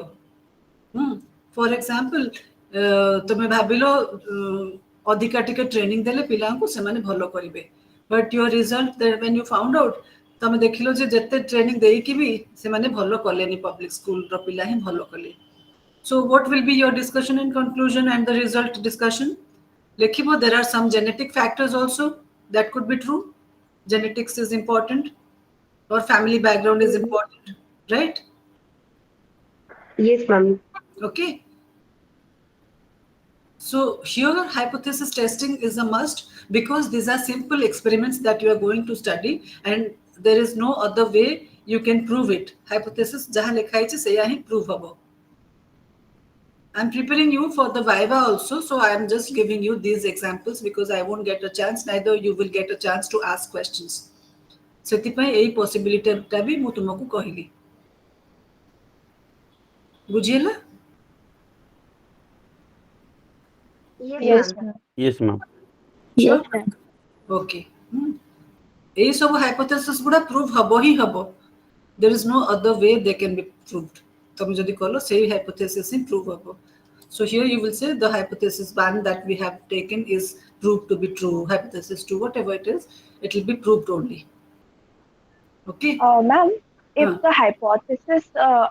ଫର ଏକ୍ସାମ୍ପଲ ତମେ ଭାବିଲ ଅଧିକା ଟିକେ ଟ୍ରେନିଂ ଦେଲେ ପିଲାଙ୍କୁ ସେମାନେ ଭଲ କରିବେ, but your result when you found out ତମେ ଦେଖିଲ ଯେ ଯେତେ ଟ୍ରେନିଂ ଦେଇକି ବି ସେମାନେ ଭଲ କଲେନି, ପବ୍ଲିକ ସ୍କୁଲର ପିଲା ହିଁ ଭଲ କଲେ. So what will be your discussion and conclusion and the result discussion? ଲେଖିବ there are some genetic factors also that could be true. Genetics is important or family background is important, right? Yes, ma'am. Okay. So here hypothesis testing is a must because these are simple experiments that you are going to study and there is no other way you can prove it. Hypothesis jaha lekha haiche seya hi prove habo. I'm preparing you for the viva also, so I am just giving you these examples because I won't get a chance, neither you will get a chance to ask questions. ସେଥିପାଇଁ ଏଇ ପସିବିଲିଟିଟା ବି ମୁଁ ତୁମକୁ କହିଲି. ବୁଝିହେଲା? Yes, ma'am. Yes, ma'am. Sure? Yes, ma'am. Okay. এই সব hypothesis গুড়া prove হব হি হব। There is no other way they can be proved. তুমি যদি কলো সেই hypothesis হি prove হব। So here you will say the hypothesis 1 that we have taken is proved to be true. Hypothesis 2, whatever it is, it will be proved only. Okay? Ma'am, if Huh. the hypothesis,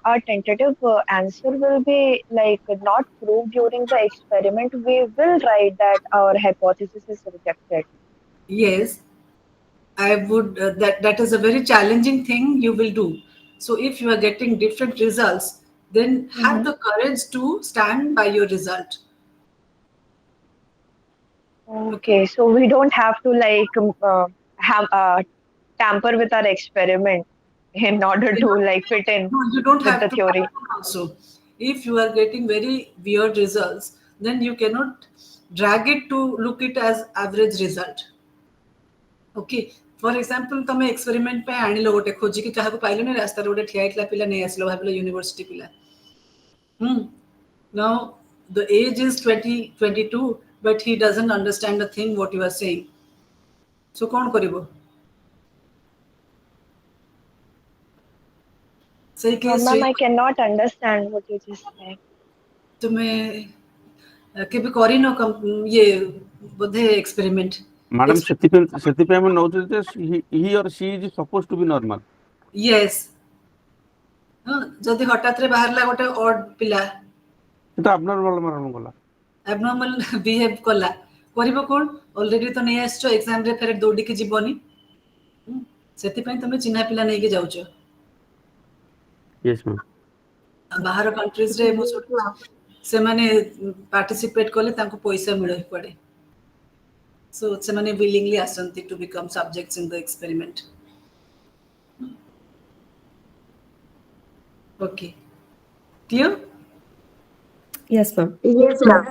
our tentative answer will be like not proved during the experiment, we will write that our hypothesis is rejected. Yes, I would. That is a very challenging thing you will do. So if you are getting different results, then have Mhm. the courage to stand by your result. Okay, so we don't have to like have tamper with our experiment in order to like fit in No, you don't with have the to theory. also. If you are getting very weird results, then you cannot drag it to look it as average result. Okay. For example, ତମେ experiment ପାଇଁ ଆଣିଲ ଗୋଟେ ଖୋଜିକି କାହାକୁ ପାଇଲନି ରାସ୍ତାରେ ଗୋଟେ ଠିଆ ହେଇଥିଲା ପିଲା ନେଇ ଆସିଲ ଭାବିଲ ୟୁନିଭର୍ସିଟି ପିଲା। Now the age is 22, but he doesn't understand a thing what you are saying. So କଣ କରିବ? ସେଇ Ma'am, କେସରେ I cannot understand what you just said. ତୁମେ କେବେ କରିନ ଇଏ ବୋଧେ ଏକ୍ସପେରିମେଣ୍ଟ? Madam, ସେଥିପାଇଁ ଆମେ ନଉଛୁ ଯେ he or she is supposed to be normal. Yes. ଯଦି ହଠାତରେ ବାହାରିଲା ଗୋଟେ ଅଡ୍ ପିଲା ସେଟା abnormal ମାନ ଗଲା। abnormal ବିହେଭ କଲା, କରିବ କଣ? ଅଲରେଡି ତ ନେଇ ଆସିଛ, ଏକ୍ସାମରେ ଫେରେ ଦୌଡ଼ିକି ଯିବନି। ସେଥିପାଇଁ ତମେ ଚିହ୍ନା ପିଲା ନେଇକି ଯାଉଛ। Yes, ma'am. ବାହାର କଣ୍ଟ୍ରିଜରେ ମୁଁ ଶୁଣିଛି ସେମାନେ ପାର୍ଟିସିପେଟ କଲେ ତାଙ୍କୁ ପଇସା ମିଳେ କୁଆଡେ। ସୋ ସେମାନେ ୱିଲିଂଲି ଆସନ୍ତି to become subjects in the experiment. Okay, clear? Yes, ma'am. Yes, ma'am.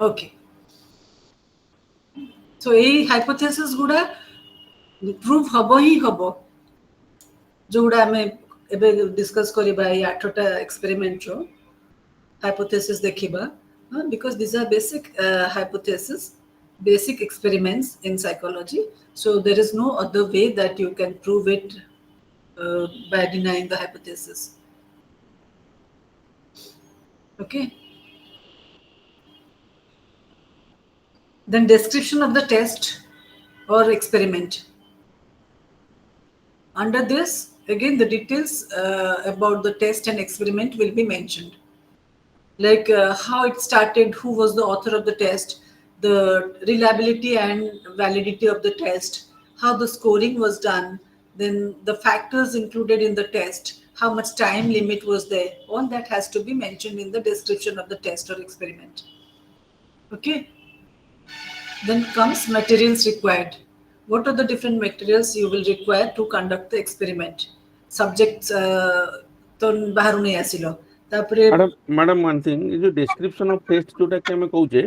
Okay. So ଏଇ ହାଇପୋଥେସିସ୍ ଗୁଡା ପ୍ରୁଭ୍ ହବ ହିଁ ହବ, ଯୋଉଗୁଡା ଆମେ ଏବେ ଡିସ୍କସ୍ କରିବା ଏଇ 8ଟା ଏକ୍ସପେରିମେଣ୍ଟର hypothesis ଦେଖିବା, because these are basic hypothesis, basic experiments in psychology. So there is no other way that you can prove it by denying the hypothesis. Okay. Then description of the test or experiment. Under this, again the details about the test and experiment will be mentioned. Like how it started, who was the author of the test, the reliability and validity of the test, how the scoring was done, then the factors included in the test, how much time limit was there, all that has to be mentioned in the description of the test or experiment. Okay. Then comes materials required. What are the different materials you will require to conduct the experiment? Subjects तो बाहर नहीं आसिलो, तापरे Madam, one thing is the description of test जोटा कि हमें कहूचे,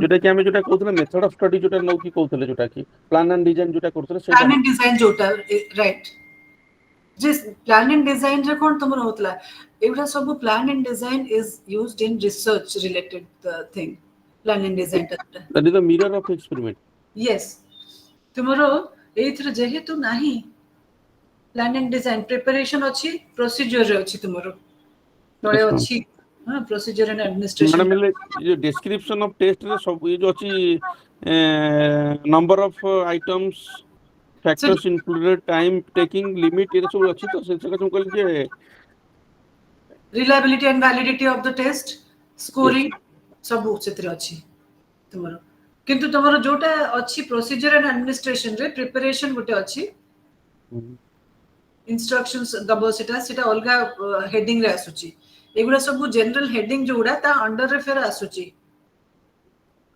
जोटा कि हमें जोटा कहते हैं method of study जोटा नौ की कहते हैं जोटा कि plan and design जोटा करते हैं प्लान एंड डिजाइन जोटा राइट। जिस प्लान एंड डिजाइन रे कोन तमर होतला एवडा सब plan and design is used in research related thing. Plan and design that is the mirror of experiment. Yes तुमरो एथर जेहेतु नाही प्लान एंड डिजाइन प्रिपरेशन अछि, प्रोसीजर रे अछि तुमरो तळे Yes, ma'am. अछि, हां प्रोसीजर एंड एडमिनिस्ट्रेशन। मैडम ये description of test रे सब ये जो अच्छी number of items, factors included, time taking, limit ये सब अच्छी तो से तुम कल जे reliability and validity of the test, scoring सब क्षेत्र अछि तुमरो। किंतु तुमरो जोटा अछि प्रोसीजर एंड एडमिनिस्ट्रेशन रे प्रिपरेशन गोटे अछि, instructions दबो सेटा अलगा हेडिंग रे आसुची। एगुडा सब जनरल हेडिंग जोडा ता अंडर रे फेर आसुची।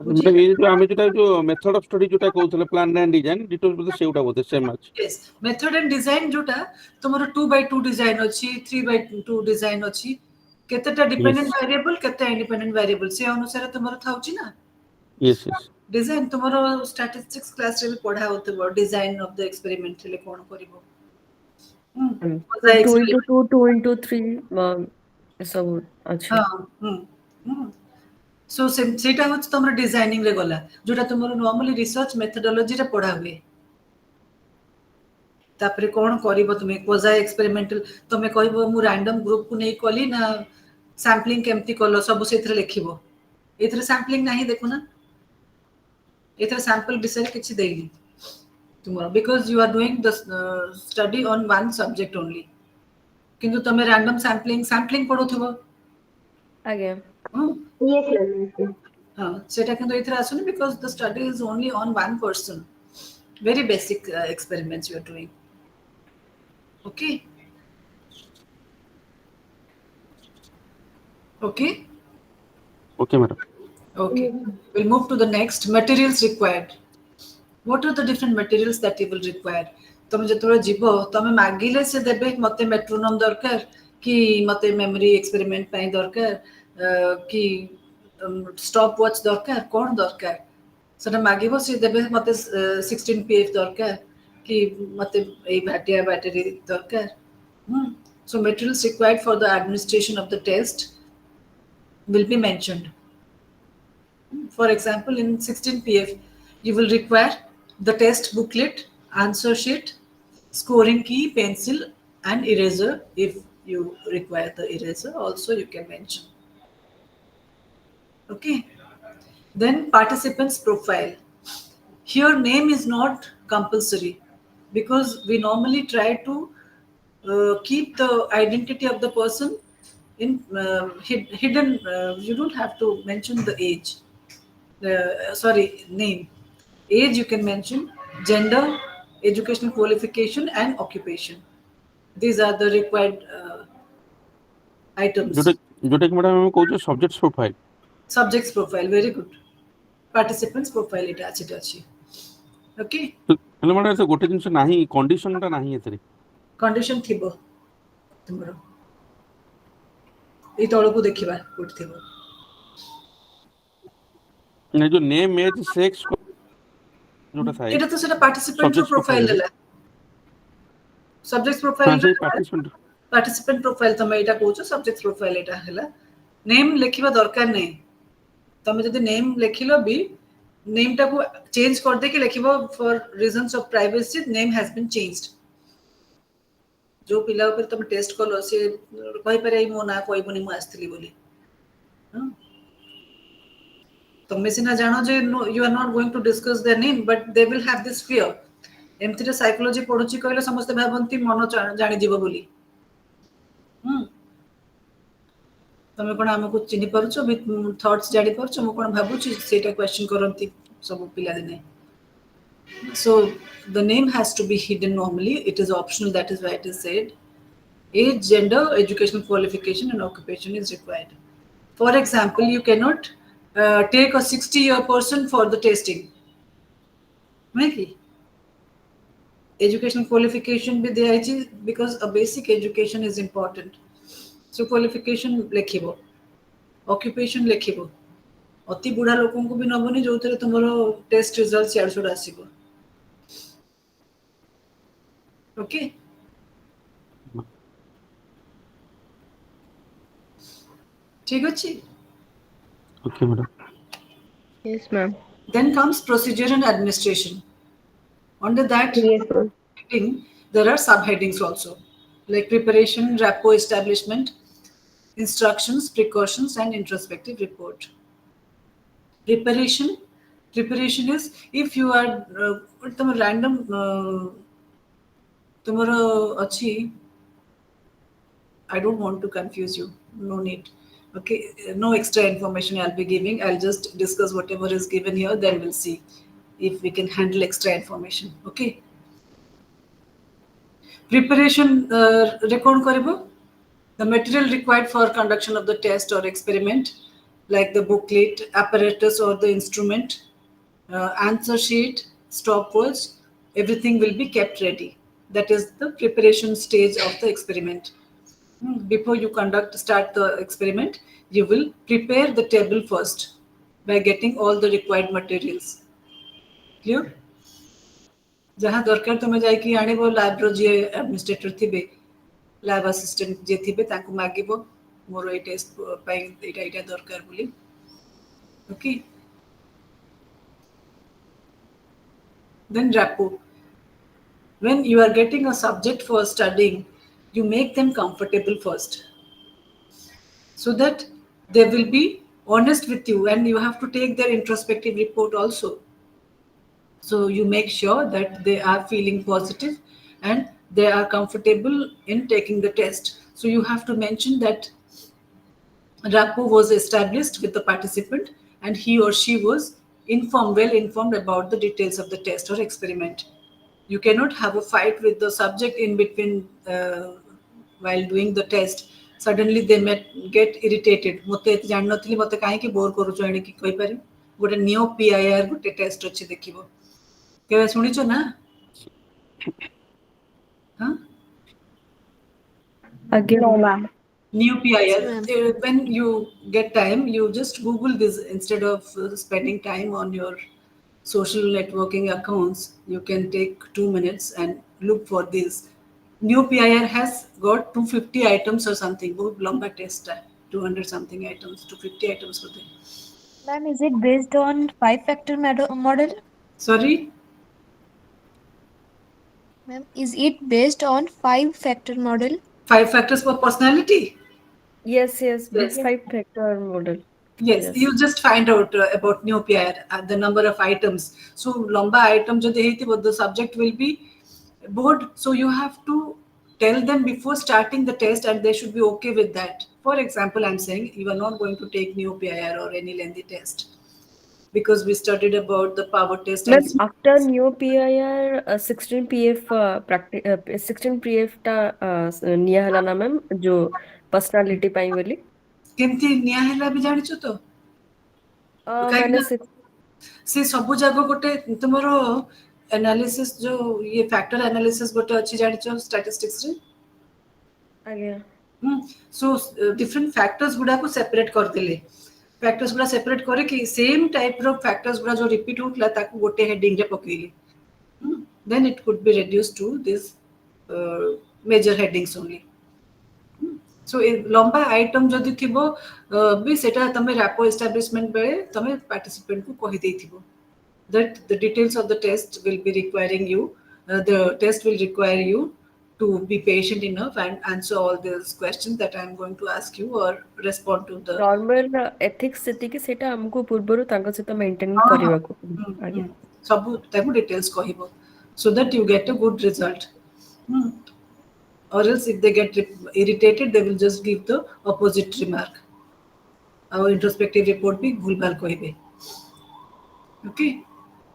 मतलब ये जो हमें जो मेथड ऑफ स्टडी जोटा कहउतले प्लान एंड डिजाइन डिटेल्स बोलते सेउटा बोलते सेम अछि। yes method and design जोटा तुमरो 2x2 डिजाइन अछि, 3x2 डिजाइन अछि, केतेटा डिपेंडेंट वेरिएबल केते इंडिपेंडेंट वेरिएबल से अनुसार तुमरो थाउची ना। yes yes डिजाइन तुमरो स्टैटिस्टिक्स क्लास रे भी पढ़ा होतबो डिजाइन ऑफ द एक्सपेरिमेंट ले कोन करबो। So 2 into 2 into 3 सब अच्छा। हाँ सो सेटा होच तमरो डिजाइनिंग रे गला जोटा तुमरो नॉर्मली रिसर्च मेथोडोलॉजी रे पढ़ा हुए तापरे कोन करिवो तुमे क्वाजाई एक्सपेरिमेंटल तुमे कहबो मु रैंडम ग्रुप को नै कली ना सैम्पलिंग केमती कलो सब सेथरे लिखिबो एथरे सैम्पलिंग नाही देखो ना एथरे सैंपल विषय किछि देइनी तुमरो because you are doing the study on one subject only किंतु तुमे रैंडम सैम्पलिंग पढोथबो ଆଜ୍ଞା Yes, ma'am. Yes, ma'am. हाँ सेटा किंतु इथरे आसुनी because the study is only on one person very basic experiments you are doing okay okay Okay, madam. okay we'll move to the next materials required what are the different materials that you will require तुम जेतबे जीवो तुम मागिले से देबे मते metronome दरकार कि मते memory experiment पई दरकार कि स्टॉप वॉच दरकार कोन दरकार सेटा मागिबो से देबे मते 16 pf दरकार कि मते ए भाटिया बैटरी दरकार so materials required for the administration of the test will be mentioned. For example, in 16 pf you will require the test booklet, answer sheet, scoring key, pencil and eraser. If you require the eraser also you can mention. Okay, then participants profile. Here name is not compulsory because we normally try to keep the identity of the person in hidden. You don't have to mention the age. Sorry, name. Age you can mention, gender, educational qualification and occupation. These are the required items. जोटा कि madam हम कहू subjects profile Subjects profile, very good. Participants profile it अछि. Okay. हेले madam से गोटे जिंस नाही कंडीशनटा नाही एतरे कंडीशन थिबो तुमरो ए तळको देखिबा कोट थिबो ने जो नेम एज सेक्स जोटा थाए एटा तो सेटा पार्टिसिपेंट रो सब्जेक्ट्स प्रोफाइल प्रोफाइल देला सब्जेक्ट हां प्रोफाइल से पार्टिसिपेंट पार्टिसिपेंट प्रोफाइल तमे एटा कहूछ सब्जेक्ट प्रोफाइल एटा हला नेम लिखिबा दरकार नै तमे जदि नेम लिखिलो भी नेम टा को चेंज कर दे के लिखिबो for reasons of privacy name has been changed जो पिला ऊपर तुम टेस्ट कलो से कहि पारे मो ना कहबोनी मु आस्थली बोली तुम सिना जानो जे you are not going to discuss their name but they will have this fear एमथिरे साइकोलॉजी पढुची कहले समस्त भाबंती मन जानि जीव बोली तमे कोन हमकु चिनि परछो थॉट्स जानि परछो मु कोन भाबुची सेटा क्वेश्चन करंती सब पिला दिने so the name has to be hidden normally it is optional that is why it is said age gender educational qualification and occupation is required for example you cannot take a 60-year person for the testing maybe educational qualification be there because a basic education is important so qualification lekhibo occupation lekhibo अति बुढ़ा लोकों को भी नबनी जो थे तुमरो test result यार छोड़ आसीबो okay ठीक अछि okay madam yes ma'am then comes procedure and administration under that Yes, ma'am. heading there are subheadings also like preparation rapport establishment instructions precautions and introspective report preparation is if you are random tomorrow achi I don't want to confuse you no need okay no extra information I'll be giving I'll just discuss whatever is given here then we'll see if we can handle extra information okay preparation record karibo the material required for conduction of the test or experiment like the booklet, apparatus or the instrument, answer sheet, stopwatch, everything will be kept ready. That is the preparation stage of the experiment. Before you start the experiment, you will prepare the table first by getting all the required materials. Clear? जहाँ दरकार तुम जाइकी आनिबो lab रो जे administrator थिबे lab assistant जे थिबे ताकू मागिबो मोर ए test पई एटा दरकार बोली Okay. Then rapport. When you are getting a subject for studying, you make them comfortable first, so that they will be honest with you, and you have to take their introspective report also. So you make sure that they are feeling positive and they are comfortable in taking the test. So you have to mention that rapport was established with the participant and he or she was well informed about the details of the test or experiment. You cannot have a fight with the subject in between while doing the test. Suddenly they may get irritated. ମୋତେ ଏତେ ଜାଣିନଥିଲି ମୋତେ କାହିଁକି bore କରୁଛ ଏଣିକି କହିପାରିବ? ଗୋଟେ Neo PIR ଗୋଟେ ଟେଷ୍ଟ ଅଛି ଦେଖିବ। କେବେ ଶୁଣିଛ ନା? ହଁ? Again, No, ma'am. New PIR. ma'am. When you get time, you just Google this instead of spending time on your social networking accounts. You can take 2 minutes and look for this. New PIR has got 250 items or something. बहुत लंबा test है. 200 something items, 250 items होते हैं. Ma'am, is it based on five-factor model? Sorry, Ma'am, is it based on five-factor model? 5 factors for personality. yes, Yes. this five-factor model. Yes, Yes. you just find out about new PIR, the number of items. So, lamba item जो देही the subject will be bored. So you have to tell them before starting the test, and they should be okay with that. For example, I'm saying you are not going to take new PIR or any lengthy test because we studied about the power test Ma'am, and after new PIR, 16 PF practice 16 PF टा निया हला ना ma'am जो personality पाई वाली केमती निया हैला भी जानिছো तो मैंने काहे से सब जागो गोटे तुमरो एनालिसिस जो ये फैक्टर एनालिसिस गोटे अच्छी जानिছো स्टैटिस्टिक्स रे आगे सो डिफरेंट फैक्टर्स गुडा को सेपरेट कर देले फैक्टर्स गुडा सेपरेट करे कि सेम टाइप रो फैक्टर्स गुडा जो रिपीट होतला ताको गोटे हेडिंग रे पकेइले then it could be reduced to this major headings only so a लंबा आइटम जदि थिबो भी सेटा तमे रैपो एस्टैब्लिशमेंट बेले तमे पार्टिसिपेंट को कहि देथिबो that the details of the test will be requiring you the test will require you to be patient enough and answer all these questions that I am going to ask you or respond to the normal ethics सेति कि सेटा हमको पूर्वरु तांको सहित maintain करबा को आगे सब ताको details कहिबो so that you get a good result or else if they get irritated they will just give the opposite remark our introspective report bhi bhul bhal कहिबे okay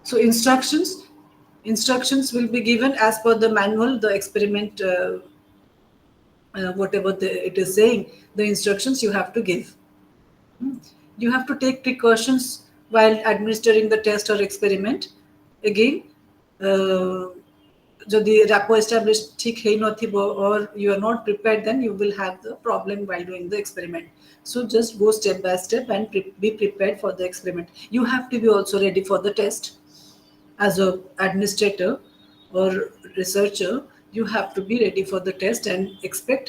so instructions will be given as per the manual the experiment whatever it is saying the instructions you have to give you have to take precautions while administering the test or experiment again যদি rapport established ঠিক হেই নথিব or you are not prepared then you will have the problem while doing the experiment so just go step by step and be prepared for the experiment you have to be also ready for the test as a administrator or researcher you have to be ready for the test and expect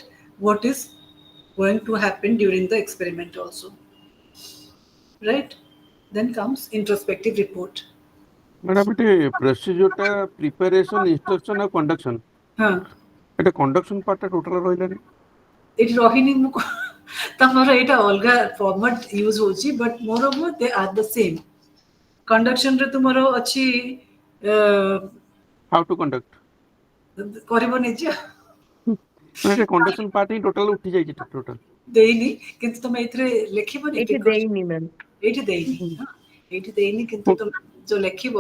what is going to happen during the experiment also right then comes introspective report madam एटे प्रोसीजरटा preparation instruction और conduction हाँ एटा conduction पार्टटा total रहिलानी ଏଠି ରହିନି ମୁଁ ତମର ଏଇଟା ଅଲଗା ଫର୍ମାଟ ୟୁଜ ହଉଛି ବଟ୍ ମୋର ଦେ ଆର୍ ଦ ସେମ୍ କଣ୍ଡକ୍ସନରେ ତୁମର ଅଛି हाउ टू कंडक्ट କରିବ ନିଜେ मैंने कंडक्शन पार्ट ही टोटल उठी जाई टोटल ଦେଇନି କିନ୍ତୁ ତମେ ଏଥିରେ ଲେଖିବନି ଏଠି ଦେଇନି ମ୍ୟାମ୍ ଏଇଠି ଦେଇନି ହଁ ଏଇଠି ଦେଇନି କିନ୍ତୁ ତମେ ଯୋଉ ଲେଖିବ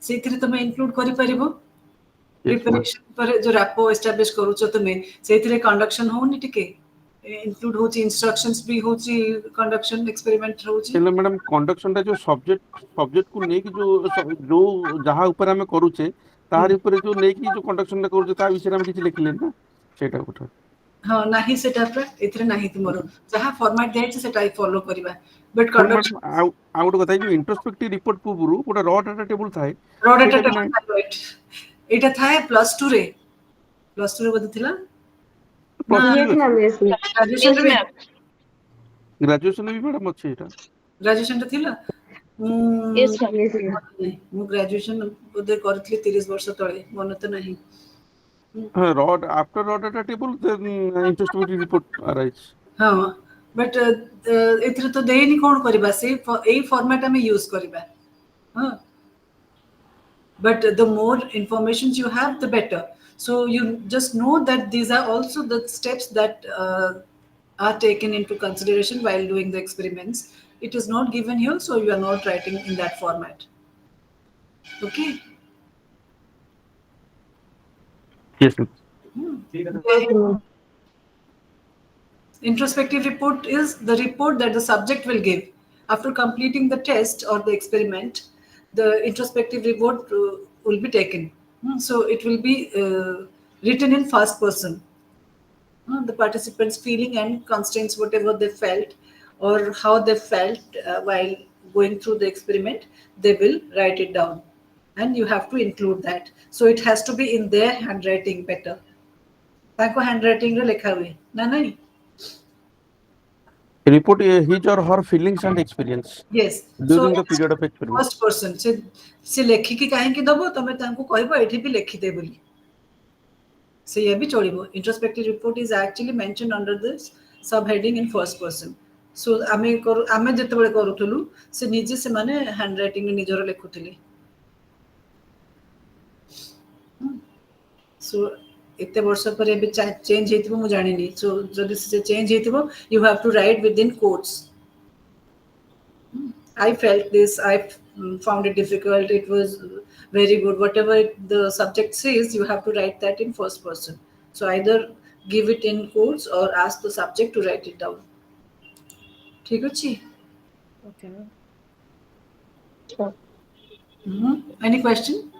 ସେଇଥିରେ ତମେ ଇନକ୍ଲୁଡ କରିପାରିବ ପ୍ରିପାରେସନ ପରେ ଯୋଉ ରାପୋ ଏଷ୍ଟାବ୍ଲିଶ କରୁଛ ତମେ ସେଇଥିରେ କଣ୍ଡକ୍ସନ ହଉନି ଟିକେ ଇନକ୍ଲୁଡ ହଉଛି ଇନଷ୍ଟ୍ରକ୍ସନ୍ସ ବି ହଉଛି କଣ୍ଡକ୍ସନ ଏକ୍ସପେରିମେଣ୍ଟ ହଉଛି ହେଲେ ମ୍ୟାଡମ କଣ୍ଡକ୍ସନ ଟା ଯୋଉ ସବଜେକ୍ଟ କୁ ନେଇକି ଯୋଉ ଯାହା ଉପରେ ଆମେ କରୁଛେ ତାହାରି ଉପରେ ଯୋଉ ନେଇକି ଯୋଉ କଣ୍ଡକ୍ସନ ଟା କରୁଛେ ତା ବିଷୟରେ ଆମେ କିଛି ଲେଖିଲେନି ନା ସେଇଟା ଗୋଟେ ହଁ ନାହିଁ ସେଟା ପୁରା ଏଥିରେ ନାହିଁ ତୁମର ଯାହା ଫର୍ମାଟ ଦିଆଯାଇଛି ସେଟା ଫଲୋ କରିବା ବଟ୍ ପୁଣି କଣ୍ଡକ୍ସନ ମ୍ୟାଡମ ଆଉ ଗୋଟେ କଥା ଯୋଉ ଇଣ୍ଟ୍ରୋସ୍ପେକ୍ଟିଭ ରିପୋର୍ଟ ପୂର୍ବରୁ ଗୋଟେ ର ଡାଟା ଟେବୁଲ ଥାଏ ର ଡାଟା ସେଇଟା ବି ନାହିଁ ଏଇଟା ଥାଏ +2 ରେ ବୋଧେ ଥିଲା ପ୍ଲସ୍ ଥ୍ରୀ Yes, ଅଛି ma'am. Yes, ma'am. Graduation graduation ବି ମ୍ୟାଡମ ଅଛି ଏଇଟା ଗ୍ରାଜୁଏସନ ଥିଲା Yes, ma'am. Yes, yes. ମୁଁ ଗ୍ରାଜୁଏସନ ବୋଧେ କରିଥିଲି 30 ବର୍ଷ ତଳେ, ମନେ ତ ନାହିଁ। Rod after raw data table, then introspective report arise. ହଁ, ବଟ୍ ଏଥିରେ ତ ଦେଇନି, କ'ଣ କରିବା, ଏଇ ଫର୍ମାଟ୍ ଆମେ ୟୁଜ୍ କରିବା। ହଁ, but the more information you have, the better. So you just know that these are also the steps that are taken into consideration while doing the experiments. It is not given here, so you are not writing in that format. Okay. Yes, ma'am. Yes, ma'am. Introspective report is the report that the subject will give after completing the test or the experiment. The introspective report will be taken. So it will be written in first person. The participants' feeling and constraints, whatever they felt or how they felt while going through the experiment, they will write it down. And you have to include that. So it has to be in their handwriting better. ତାଙ୍କ ହ୍ୟାଣ୍ଡରାଇଟିଂରେ ଲେଖା ହୁଏ ନା ନାଇଁ? Report his or her feelings and experience Yes. So during the period of experiment. first person ସେ ଲେଖିକି କାହିଁକି ଦବ, ତମେ ତାଙ୍କୁ କହିବ ଏଠି ବି ଲେଖିଦେ ବୋଲି, ସେଇଆ ବି ଚଳିବ। Introspective report is actually mentioned under this subheading in first person. So ଆମେ ଯେତେବେଳେ କରୁଥିଲୁ, ସେ ନିଜେ ସେମାନେ ହ୍ୟାଣ୍ଡରାଇଟିଂରେ ନିଜର ଲେଖୁଥିଲେ। So ଏତେ ବର୍ଷ ପରେ ଏବେ ଚେଞ୍ଜ ହେଇଥିବ ମୁଁ ଜାଣିନି। So ଯଦି ସେ ଚେଞ୍ଜ ହେଇଥିବ, you have to write within quotes. I felt this, I found it difficult, it was very good. Whatever the subject says, you have to write that in first person. So either give it in quotes or ask the subject to write it down. ठीक ଅଛି? Okay. Sure. Any question?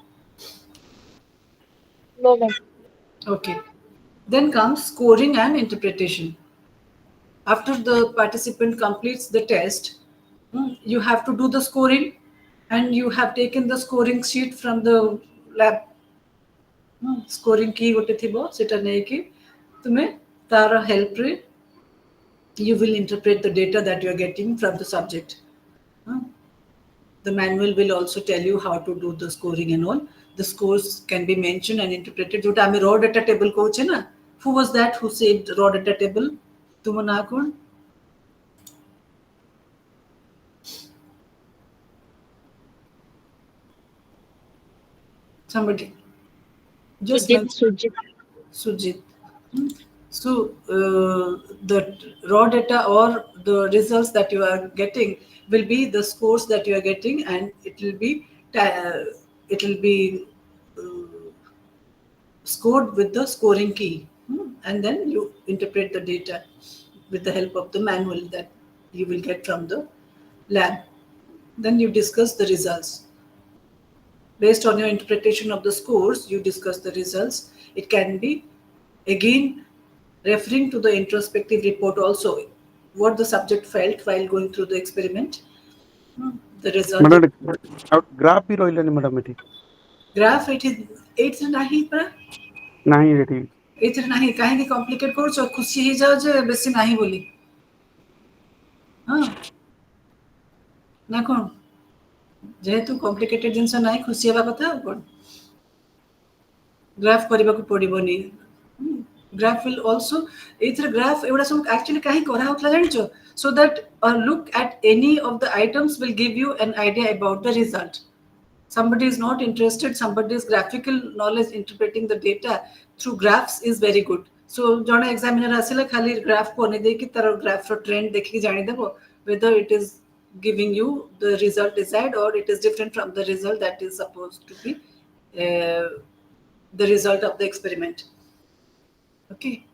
No, ma'am. Okay. Then comes scoring and interpretation. After the participant completes the test, you have to do the scoring, and you have taken the scoring sheet from the lab. Scoring key gote thibo, seta neiki tume tara help re you will interpret the data that you are getting from the subject. The manual will also tell you how to do the scoring and all. The scores can be mentioned and interpreted. जोटा हमें raw data table कहूचे ना, who was that who said raw data table? तुम ना कौन? Somebody. Just Sujit. Sujit. So the raw data or the results that you are getting will be the scores that you are getting, and it will be scored with the scoring key. And then you interpret the data with the help of the manual that you will get from the lab. Then you discuss the results. Based on your interpretation of the scores, you discuss the results. It can be, again, referring to the introspective report also, what the subject felt while going through the experiment. The result. Madam, graph भी रोइले नहीं madam एठी। Graph ଏଇଥିରେ ନାହିଁ ପରା। नहीं एठी। ଏଇଥିରେ ନାହିଁ, କାହିଁକି କମ୍ପ୍ଲିକେଟ୍ କରୁଛ? ଖୁସି ହେଇଯାଅ ଯେ ବେଶୀ ନାହିଁ ବୋଲି। ହଁ ନା କ'ଣ? ଯେହେତୁ କମ୍ପ୍ଲିକେଟେଡ୍ ଜିନିଷ ନାହିଁ, ଖୁସି ହେବା କଥା ଆଉ କ'ଣ? ଗ୍ରାଫ୍ କରିବାକୁ ପଡ଼ିବନି। Graph will also, either graph एवढा सब actually काहे करा होतला जानिचो, so that a look at any of the items will give you an idea about the result. Somebody is not interested, somebody's graphical knowledge interpreting the data through graphs is very good. So जणे examiner आसिला खाली graph को ने देखि तार graph रो trend देखि जानि देबो whether it is giving you the result desired or it is different from the result that is supposed to be the result of the experiment. Okay.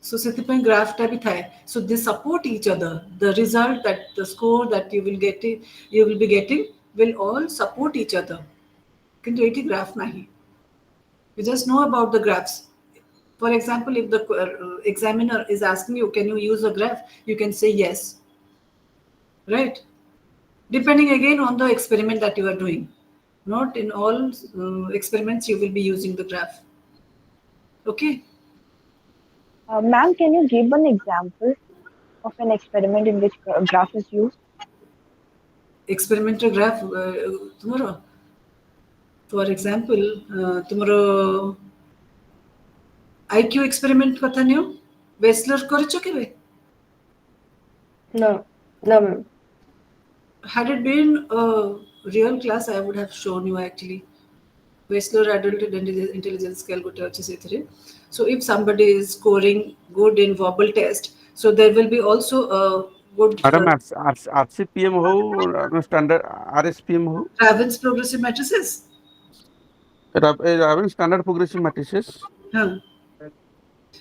So ସେଥିପାଇଁ graph ଟା ବି ଥାଏ. So they support each other. The result, that the score that you will be getting will all support each other. কিন্তু ଏଠି graph ନାହିଁ. You just know about the graphs. For example, if the examiner is asking you, can you use a graph? You can say yes. Right? Depending again on the experiment that you are doing. Not in all experiments you will be using the graph. Okay? Ma'am, can you give an example of an experiment in which graph is used? experimental graph tomorrow. For example, tomorrow IQ experiment কথা নিও বেসলার করেছো কেবে? No, no, ma'am. Had it been a real class, I would have shown you actually. Wessler Adult Intelligence Scale gote ache sethere. So if somebody is scoring good in verbal test, so there will be also a good Madam, RCPM हो standard RSPM हो Raven's progressive matrices. standard progressive matrices हाँ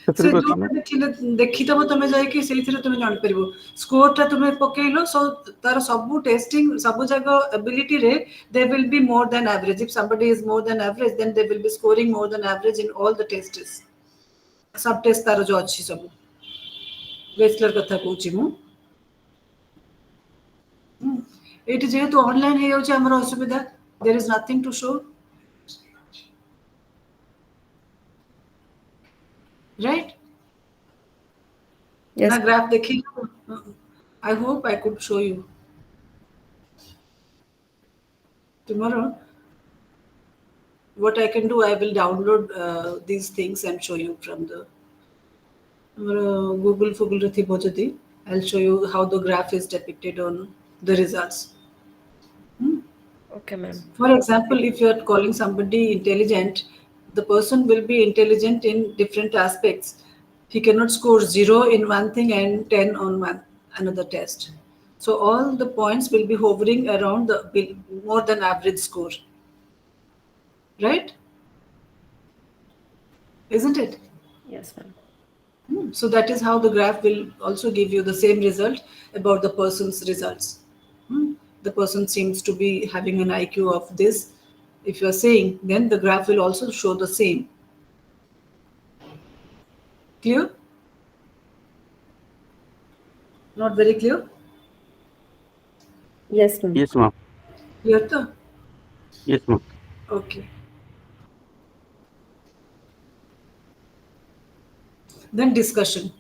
ସେଥିରେ से ବି जो ଅଛି ନା देखिले देखिदब तमे जाइके सेइथिरे तमे जान परिबो स्कोर ता तमे पकेइलो सो तार सब टेस्टिंग सब जगह एबिलिटी रे they will be more than average. If somebody is more than average, then they will be scoring more than average in all the tests. सब टेस्ट तार जो अच्छी सब वेस्लर कथा कहूची मु एटी जेहेतु ऑनलाइन हे जाउची हमर असुविधा there is nothing to show right Yes, ना ग्राफ देखी I hope I could show you tomorrow. What I can do, I will download these things and show you from the Google I'll show you how the graph is depicted on the results. okay, ma'am. For example, if you are calling somebody intelligent, the person will be intelligent in different aspects. He cannot score 0 in one thing and 10 on another test. So all the points will be hovering around the more than average score. Right? Isn't it? Yes, ma'am. So that is how the graph will also give you the same result about the person's results. The person seems to be having an IQ of this. If you are saying, then the graph will also show the same. Clear? Not very clear? Yes, ma'am. yes ma'am Clear? Tha? yes ma'am Okay. Then discussion.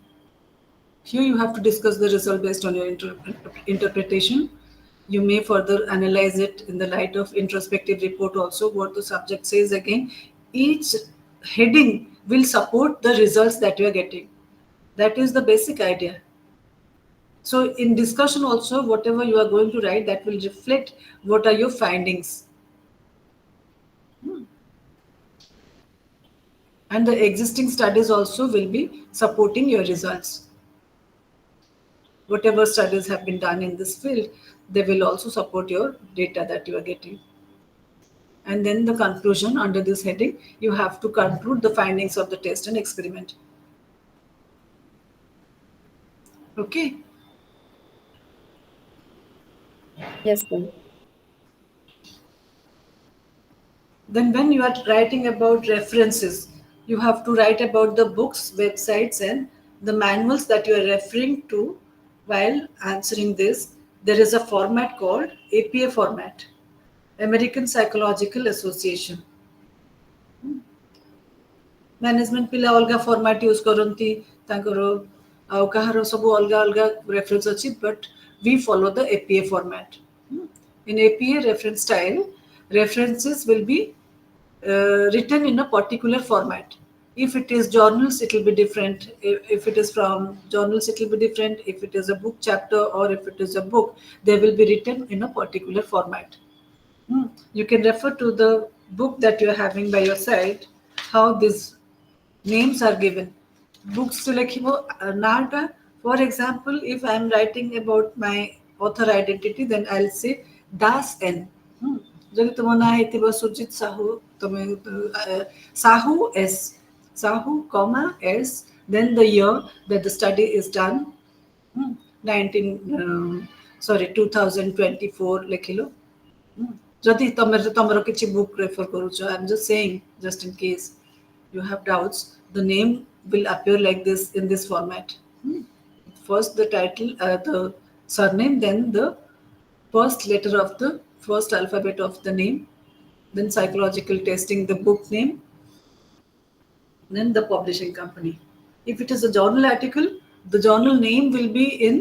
Here you have to discuss the result based on your interpretation. You may further analyze it in the light of introspective report also, what the subject says again. Each heading will support the results that you are getting. That is the basic idea. So in discussion also, whatever you are going to write, that will reflect what are your findings. And the existing studies also will be supporting your results. Whatever studies have been done in this field, they will also support your data that you are getting. And then the conclusion under this heading, you have to conclude the findings of the test and experiment. Okay. Yes, ma'am. Then when you are writing about references, you have to write about the books, websites, and the manuals that you are referring to while answering this. There is a format called APA format, American Psychological Association. Management पिला अलगा format use करती आउ कहार सब अलग अलग reference अच्छी but we follow the APA format in APA reference style references will be written in a particular format. If it is journals, it will be different. If it is from journals, it will be different. If it is a book chapter or if it is a book, they will be written in a particular format. You can refer to the book that you are having by your side, how these names are given. Books lekhibo nata. For example, if I am writing about my author identity, then I'll say Das N. যদি তোমার না হইতিব সুজিত সাহু তুমি Sahu S Sahu comma S, then the year that the study is done, 2024 ଲେଖିଲ. ଯଦି ତମର କିଛି book refer କରୁଛ, I'm just saying, just in case you have doubts, the name will appear like this in this format. First the title, the surname, then the first letter of the first alphabet of the name, then psychological testing, the book name, then the publishing company. If it is a journal article, the journal name will be in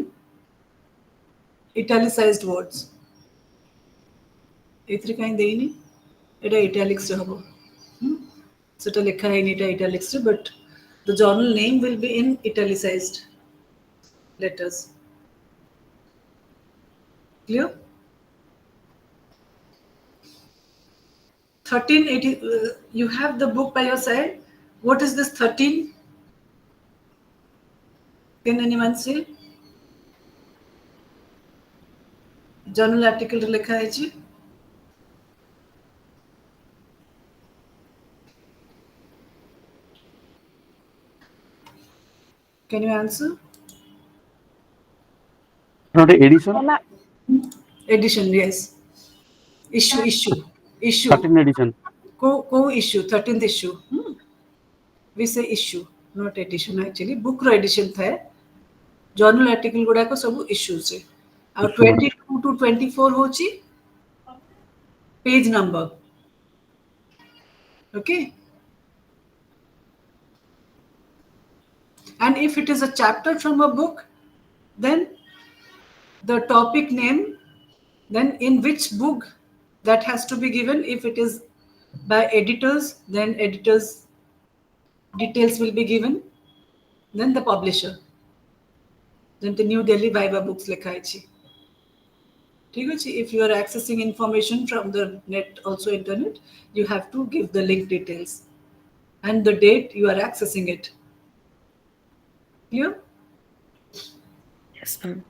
italicized words. एथरे काई देइनी एटा italics रे हबो सेटा लिखा है एटा italics रे but the journal name will be in italicized letters. Clear? 1380, you have the book by your side. What is this 13? Can anyone say? Journal article रे लिखा है जी. Can you answer? Not a edition. Edition, yes. Issue. 13 edition. Co issue, 13th issue. We say issue, not edition actually. Book row edition था. Journal article गुड़ा को सब issues है. और 22 to 24 होची page number. Okay. And if it is a chapter from a book, then the topic name, then in which book that has to be given. If it is by editors, then editors details will be given. Then the publisher, then the New Delhi Viva books लिखा है जी. ठीक है जी. If you are accessing information from the net, also internet, you have to give the link details and the date you are accessing it. Clear? Yes, ma'am.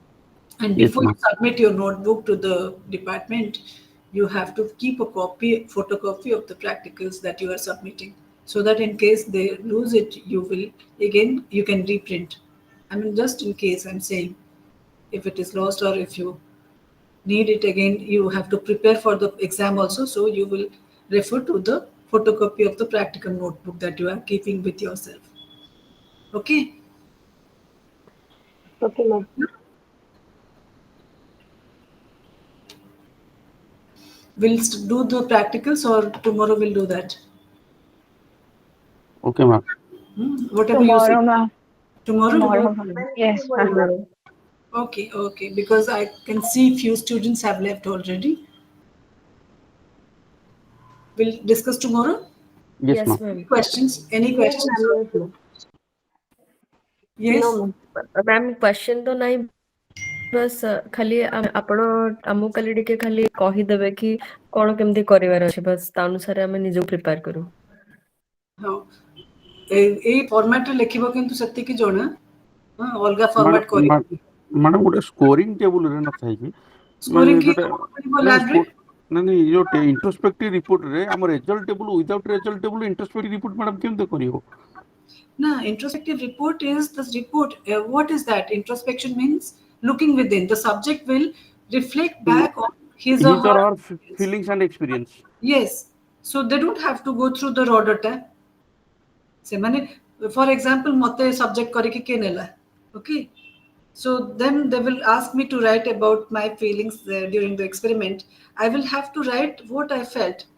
And before you submit your notebook to the department, you have to keep a photocopy of the practicals that you are submitting, so that in case they lose it, you can reprint. I mean, just in case I'm saying, if it is lost or if you need it again, you have to prepare for the exam also. So you will refer to the photocopy of the practical notebook that you are keeping with yourself. Okay? Okay, ma'am. We'll do the practicals or tomorrow we'll do that? Okay, ma'am. Whatever you say. Tomorrow, ma'am. Tomorrow? Yes, ma'am. Okay. Because I can see few students have left already. We'll discuss tomorrow. Yes, ma'am. ma'am. Questions? Any questions? Yes, ma'am. Yes. No, ma'am. Ma'am question तो नहीं बस खाली आपण हमକୁ କାଲି ଟିକେ ଖାଲି କହିଦେବେ କି କଣ କେମିତି କରିବାର ଅଛି ବस ତା ଅନୁସାରେ ଆମେ ନିଜକୁ ପ୍ରିପେୟାର କରୁ. ହଁ. ଏଇ ଫର୍ମାଟରେ ଲେଖିବ କିନ୍ତୁ ସେତିକି ଜଣା. ଅଲଗା ଫର୍ମାଟ କରିବ. मैडम गोटे स्कोरिंग टेबल रे न थाई कि स्कोरिंग की नहीं नहीं जो इंट्रोस्पेक्टिव रिपोर्ट रे हम result table without result table introspective report madam केमते करियो. No, introspective report is the report. What is that? Introspection means looking within. The subject will reflect back on his or her feelings and experience. Yes. So they don't have to go through the raw data. Semane, for example, mate subject kariki ke nela. Okay. So then they will ask me to write about my feelings during the experiment. I will have to write what I felt.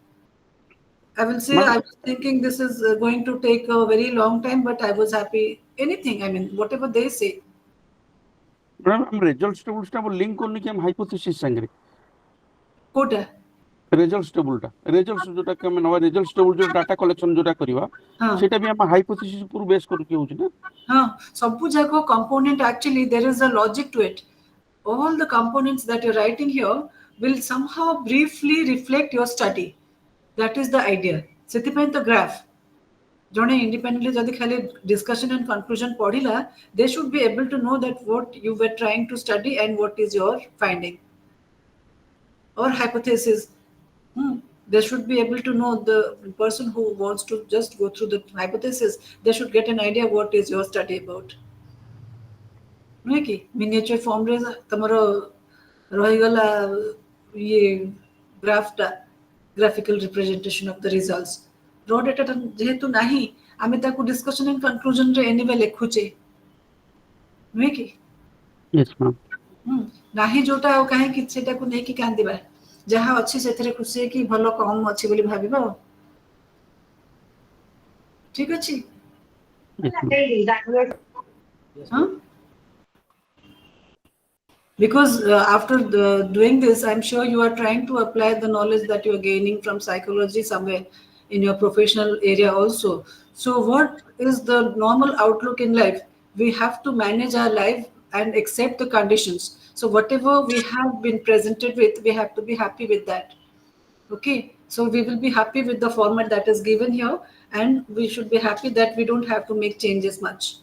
I will say I was thinking this is going to take a very long time, but I was happy. Anything, I mean, whatever they say. Madam हम results table टा link करनी कि हम hypothesis संगे Kota results table टा results जोटा कि हम नवा रिजल्ट्स टेबल जो डाटा कलेक्शन जोटा करबा सेटा भी हम हाइपोथेसिस पूरा बेस करके होची ना. हां सब जाको component actually there is a logic to it. All the components that you're writing here will somehow briefly reflect your study. That is the idea. Sethipai the graph. Jone independently jodi khali discussion and conclusion padila, they should be able to know that what you were trying to study and what is your finding or hypothesis. They should be able to know, the person who wants to just go through the hypothesis, they should get an idea what is your study about. नुहे कि miniature form रे तमरो रही गला ये ग्राफटा graphical representation of the results. Raw data जेहेतु नाही आमे ताकू डिस्कशन एंड कंक्लूजन रे एनीवे लेखुचे नुहे कि. Yes ma'am. नाही जोटा आ काहे कि सेटा को नै कि कांदिबा जहा अछि सेथरे खुशी कि भलो कम अछि बोली भाबिबा. ठीक अछि. हां Because after doing this, I'm sure you are trying to apply the knowledge that you are gaining from psychology somewhere in your professional area also. So what is the normal outlook in life? We have to manage our life and accept the conditions. So whatever we have been presented with, we have to be happy with that. Okay, so we will be happy with the format that is given here, and we should be happy that we don't have to make changes much.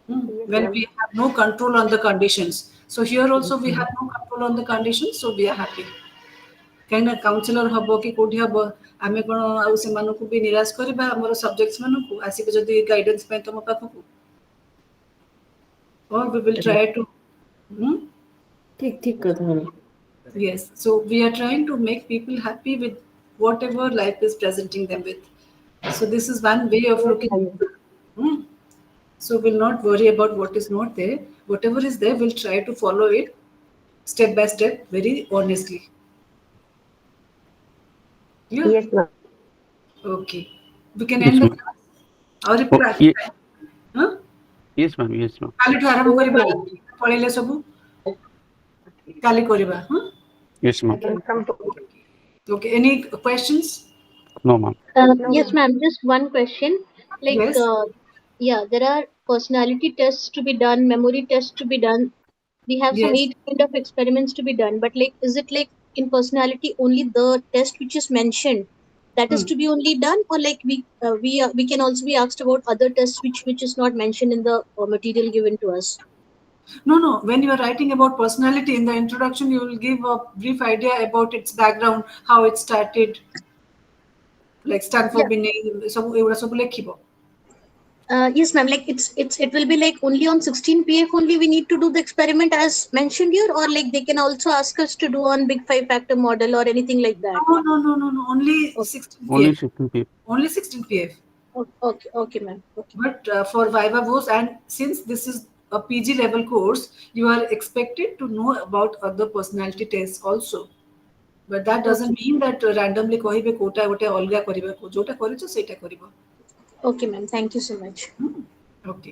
Yes, When ma'am. we have no control on the conditions. So here also we have no control on the conditions, so we are happy. କାହିଁକିନା councillor ହବ କି କୋଉଠି ହବ, ଆମେ କ'ଣ ଆଉ ସେମାନଙ୍କୁ ବି ନିରାଶ କରିବା ଆମର ସବଜେକ୍ଟସ୍ ମାନଙ୍କୁ ଆସିବେ ଯଦି ଗାଇଡେନ୍ସ ପାଇଁ ତମ ପାଖକୁ, or we will try to hmm? ठीक କଥା ma'am. Yes, so we are trying to make people happy with whatever life is presenting them with. So this is one way of Yes, looking. ma'am. Hmm. So we'll not worry about what is not there. Whatever is there, we'll try to follow it step by step, very honestly. Yeah. Yes, ma'am. Okay. We can Yes, end the ma'am. class. Our Oh, class. Huh? yes, ma'am. Yes, ma'am. କାଲିଠୁ ଆରମ୍ଭ କରିବା ପଳେଇଲେ ସବୁ କାଲି କରିବା ହଁ Yes, ma'am. Yes, from Okay, any questions? No, ma'am. no, Yes, ma'am. ma'am. Just one question. Like, Yes. yeah, there are personality tests to be done, memory tests to be done. We have some Yes. 8 kind of experiments to be done. But like, is it like in personality only the test which is mentioned that is Hmm. to be only done, or like we can also be asked about other tests which is not mentioned in the material given to us? No, no. When you are writing about personality in the introduction, you will give a brief idea about its background, how it started, like Stanford beginning, ସବୁ ଏଗୁଡ଼ା ସବୁ ଲେଖିବ. Yes, ma'am. Like it will be like only on 16 PF only we need to do the experiment as mentioned here, or like they can also ask us to do on big 5 factor model or anything like that. No. Only Okay. 16 Only PF. 16 people. Only 16 PF. Okay, ma'am. Okay. But for Viva Voce, and since this is a PG level course, you are expected to know about other personality tests also. But that doesn't mean that randomly କହିବେ କୋଉଟା ଗୋଟେ ଅଲଗା କରିବାକୁ, ଯୋଉଟା କରିଛ ସେଇଟା କରିବ. Okay, ma'am. Thank you so much. Okay.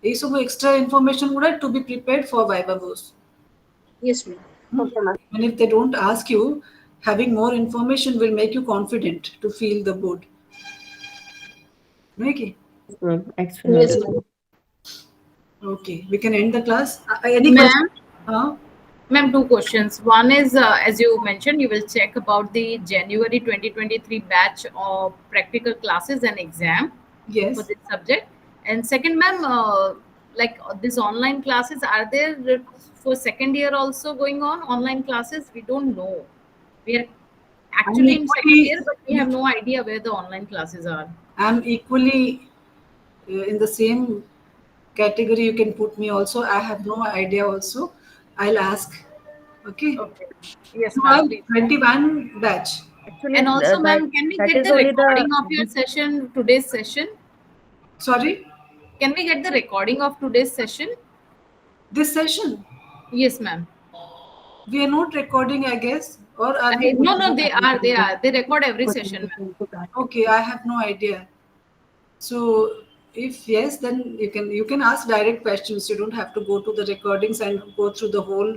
ଏଇ ସବୁ extra information ଗୁଡ଼ା to be prepared for Viva Voce. Yes, ma'am. Okay, ma'am. And if they don't ask you, having more information will make you confident to feel the board. Okay. Actually, Yes, ma'am. Okay. We can end the class. Any Ma'am, question? ma'am, two questions. One is, as you mentioned, you will check about the January 2023 batch of practical classes and exam for Yes. this subject. And second, ma'am, like these online classes, are there for second year also going on online classes? We don't know. We are actually in second year, but we have no idea where the online classes are. I'm equally in the same category. You can put me also. I have no idea also. I'll ask. Okay. Okay. Yes, You ma'am, have please. 21 batch. actually And also, ma'am, can we that get is the only recording of the your session, today's session? Sorry? Can we get the recording of today's session? This session? Yes, ma'am. We are not recording, I guess. Or are we? No, they are. They record every session, ma'am. Okay, I have no idea. So if yes, then you can ask direct questions. You don't have to go to the recordings and go through the whole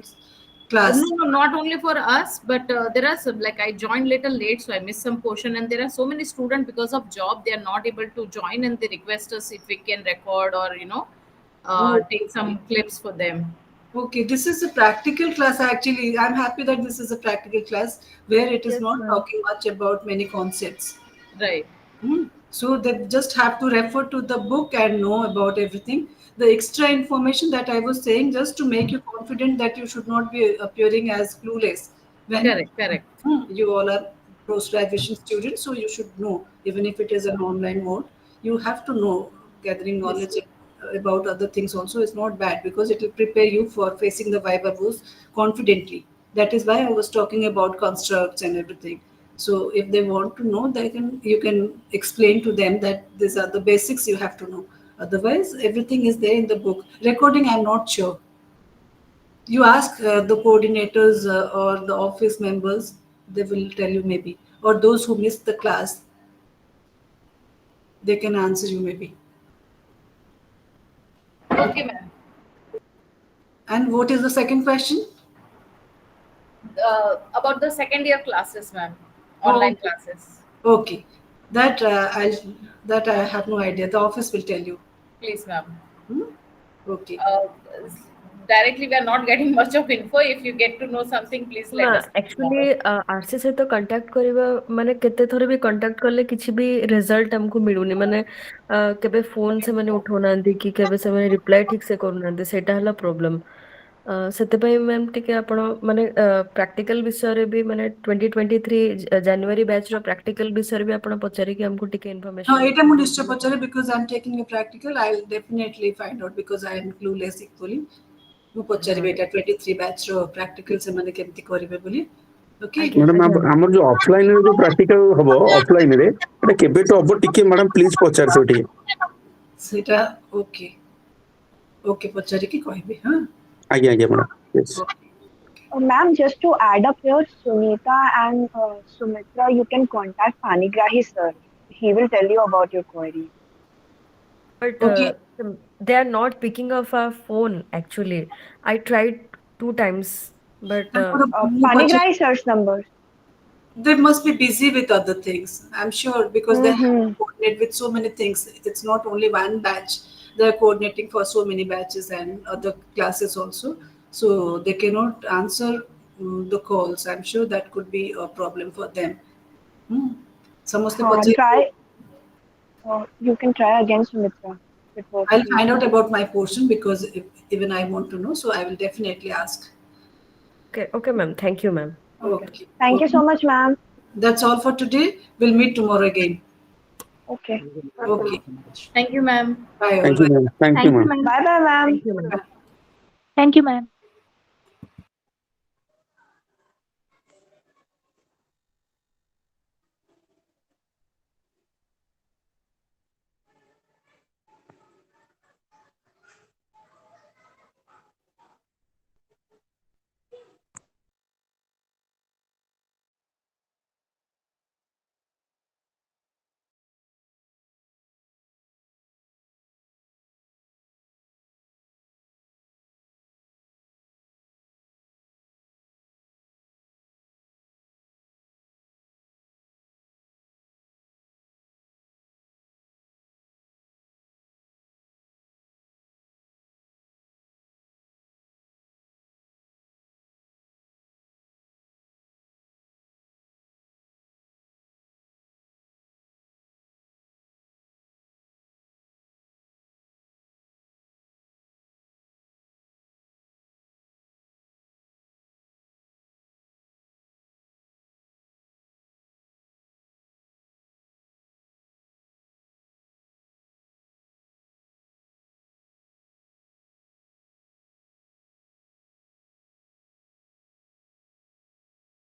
class. No, not only for us, but there are some, like I joined little late, so I missed some portion. And there are so many students because of job, they are not able to join, and they request us if we can record or take some clips for them. Okay, this is a practical class. Actually, I'm happy that this is a practical class where it is Yes, not ma'am. talking much about many concepts. Right. So they just have to refer to the book and know about everything. The extra information that I was saying, just to make you confident that you should not be appearing as clueless when Correct. you all are post-graduation students. So you should know, even if it is an online mode, you have to know. Gathering knowledge about other things also is not bad, because it will prepare you for facing the Viva Voce confidently. That is why I was talking about constructs and everything. So if they want to know, you can explain to them that these are the basics you have to know. Otherwise, everything is there in the book. Recording, I'm not sure. You ask the coordinators or the office members, they will tell you maybe. Or those who missed the class, they can answer you maybe. Okay, ma'am. And what is the second question? about the second year classes, ma'am. Online okay. classes. Okay. That I have no idea. The office will tell you. Please, ma'am. Hmm? Okay. Directly, we are not getting much of info. If you get to know something, please ନା let us know actually tomorrow. RC ସହିତ contact କରିବା ମାନେ କେତେ ଥର ବି contact କଲେ କିଛି ବି result ଆମକୁ ମିଳୁନି ମାନେ କେବେ ଫୋନ ସେମାନେ ଉଠଉନାହାନ୍ତି କି କେବେ ସେମାନେ ରିପ୍ଲାଏ ଠିକ ସେ କରୁନାହାନ୍ତି ସେଇଟା ହେଲା ପ୍ରୋବ୍ଲେମ ସେଥିପାଇଁ ମ୍ୟାମ୍ ଟିକେ ଆପଣ ମାନେ ପ୍ରାକ୍ଟିକାଲ ବିଷୟରେ ବି ମାନେ 2023 ଜାନୁଆରୀ ବ୍ୟାଚର ପ୍ରାକ୍ଟିକାଲ ବିଷୟରେ ବି ଆପଣ ପଚାରିକି ଆମକୁ ଟିକେ No, ଇନଫର୍ମେସନ এটা ମୁଁ ନିଶ୍ଚୟ ପଚାରେ because I'm taking a practical. I'll definitely find out because I am clueless equally. ମୁଁ ପଚାରିବି ଏଇଟା 23 batch ର practical ସେମାନେ କେମିତି କରିବେ ବୋଲି. Okay. ଆଜ୍ଞା ମ୍ୟାଡାମ ଆଜ୍ଞା ଆମର ଯୋଉ ଅଫଲାଇନ ରେ ଯୋଉ ପ୍ରାକ୍ଟିକାଲ ହବ ଅଫଲାଇନ ରେ ଏଟା କେବେଠୁ ହବ ଟିକେ ମ୍ୟାଡାମ ପ୍ଲିଜ ପଚାରିବେ ଟିକେ। ସେଇଟା okay. Okay ପଚାରିକି କହିବି ହଁ. ଆଜ୍ଞା ଆଜ୍ଞା madam yes. Ma'am, just to add up here, Sunita and Sumitra, you can contact Panigrahi sir. He will tell you about your query. but Okay. they are not picking up our phone actually. I tried 2 times but ତାଙ୍କର ମୁଁ ପଚାରି Panigrahi sir's number. they must be busy with other things. I'm sure because they have Mm-hmm. to coordinate with so many things. It's not only one batch. They're coordinating for so many batches and other classes also. So they cannot answer the calls. I'm sure that could be a problem for them. Hmm. ସମସ୍ତେ ପଚାରି Try. You can try again, Sumitra. If it works I'll for you. find out about my portion because even I want to know. So I will definitely ask. okay ma'am, thank you ma'am. Okay. Okay. Thank you Okay. so much, ma'am. That's all for today. We'll meet tomorrow again. Okay. Okay. Thank you, ma'am. Bye all. Thank you Bye. ma'am. Thank you Thank you, ma'am. ma'am. Bye bye, ma'am. Thank you ma'am. Thank you, ma'am.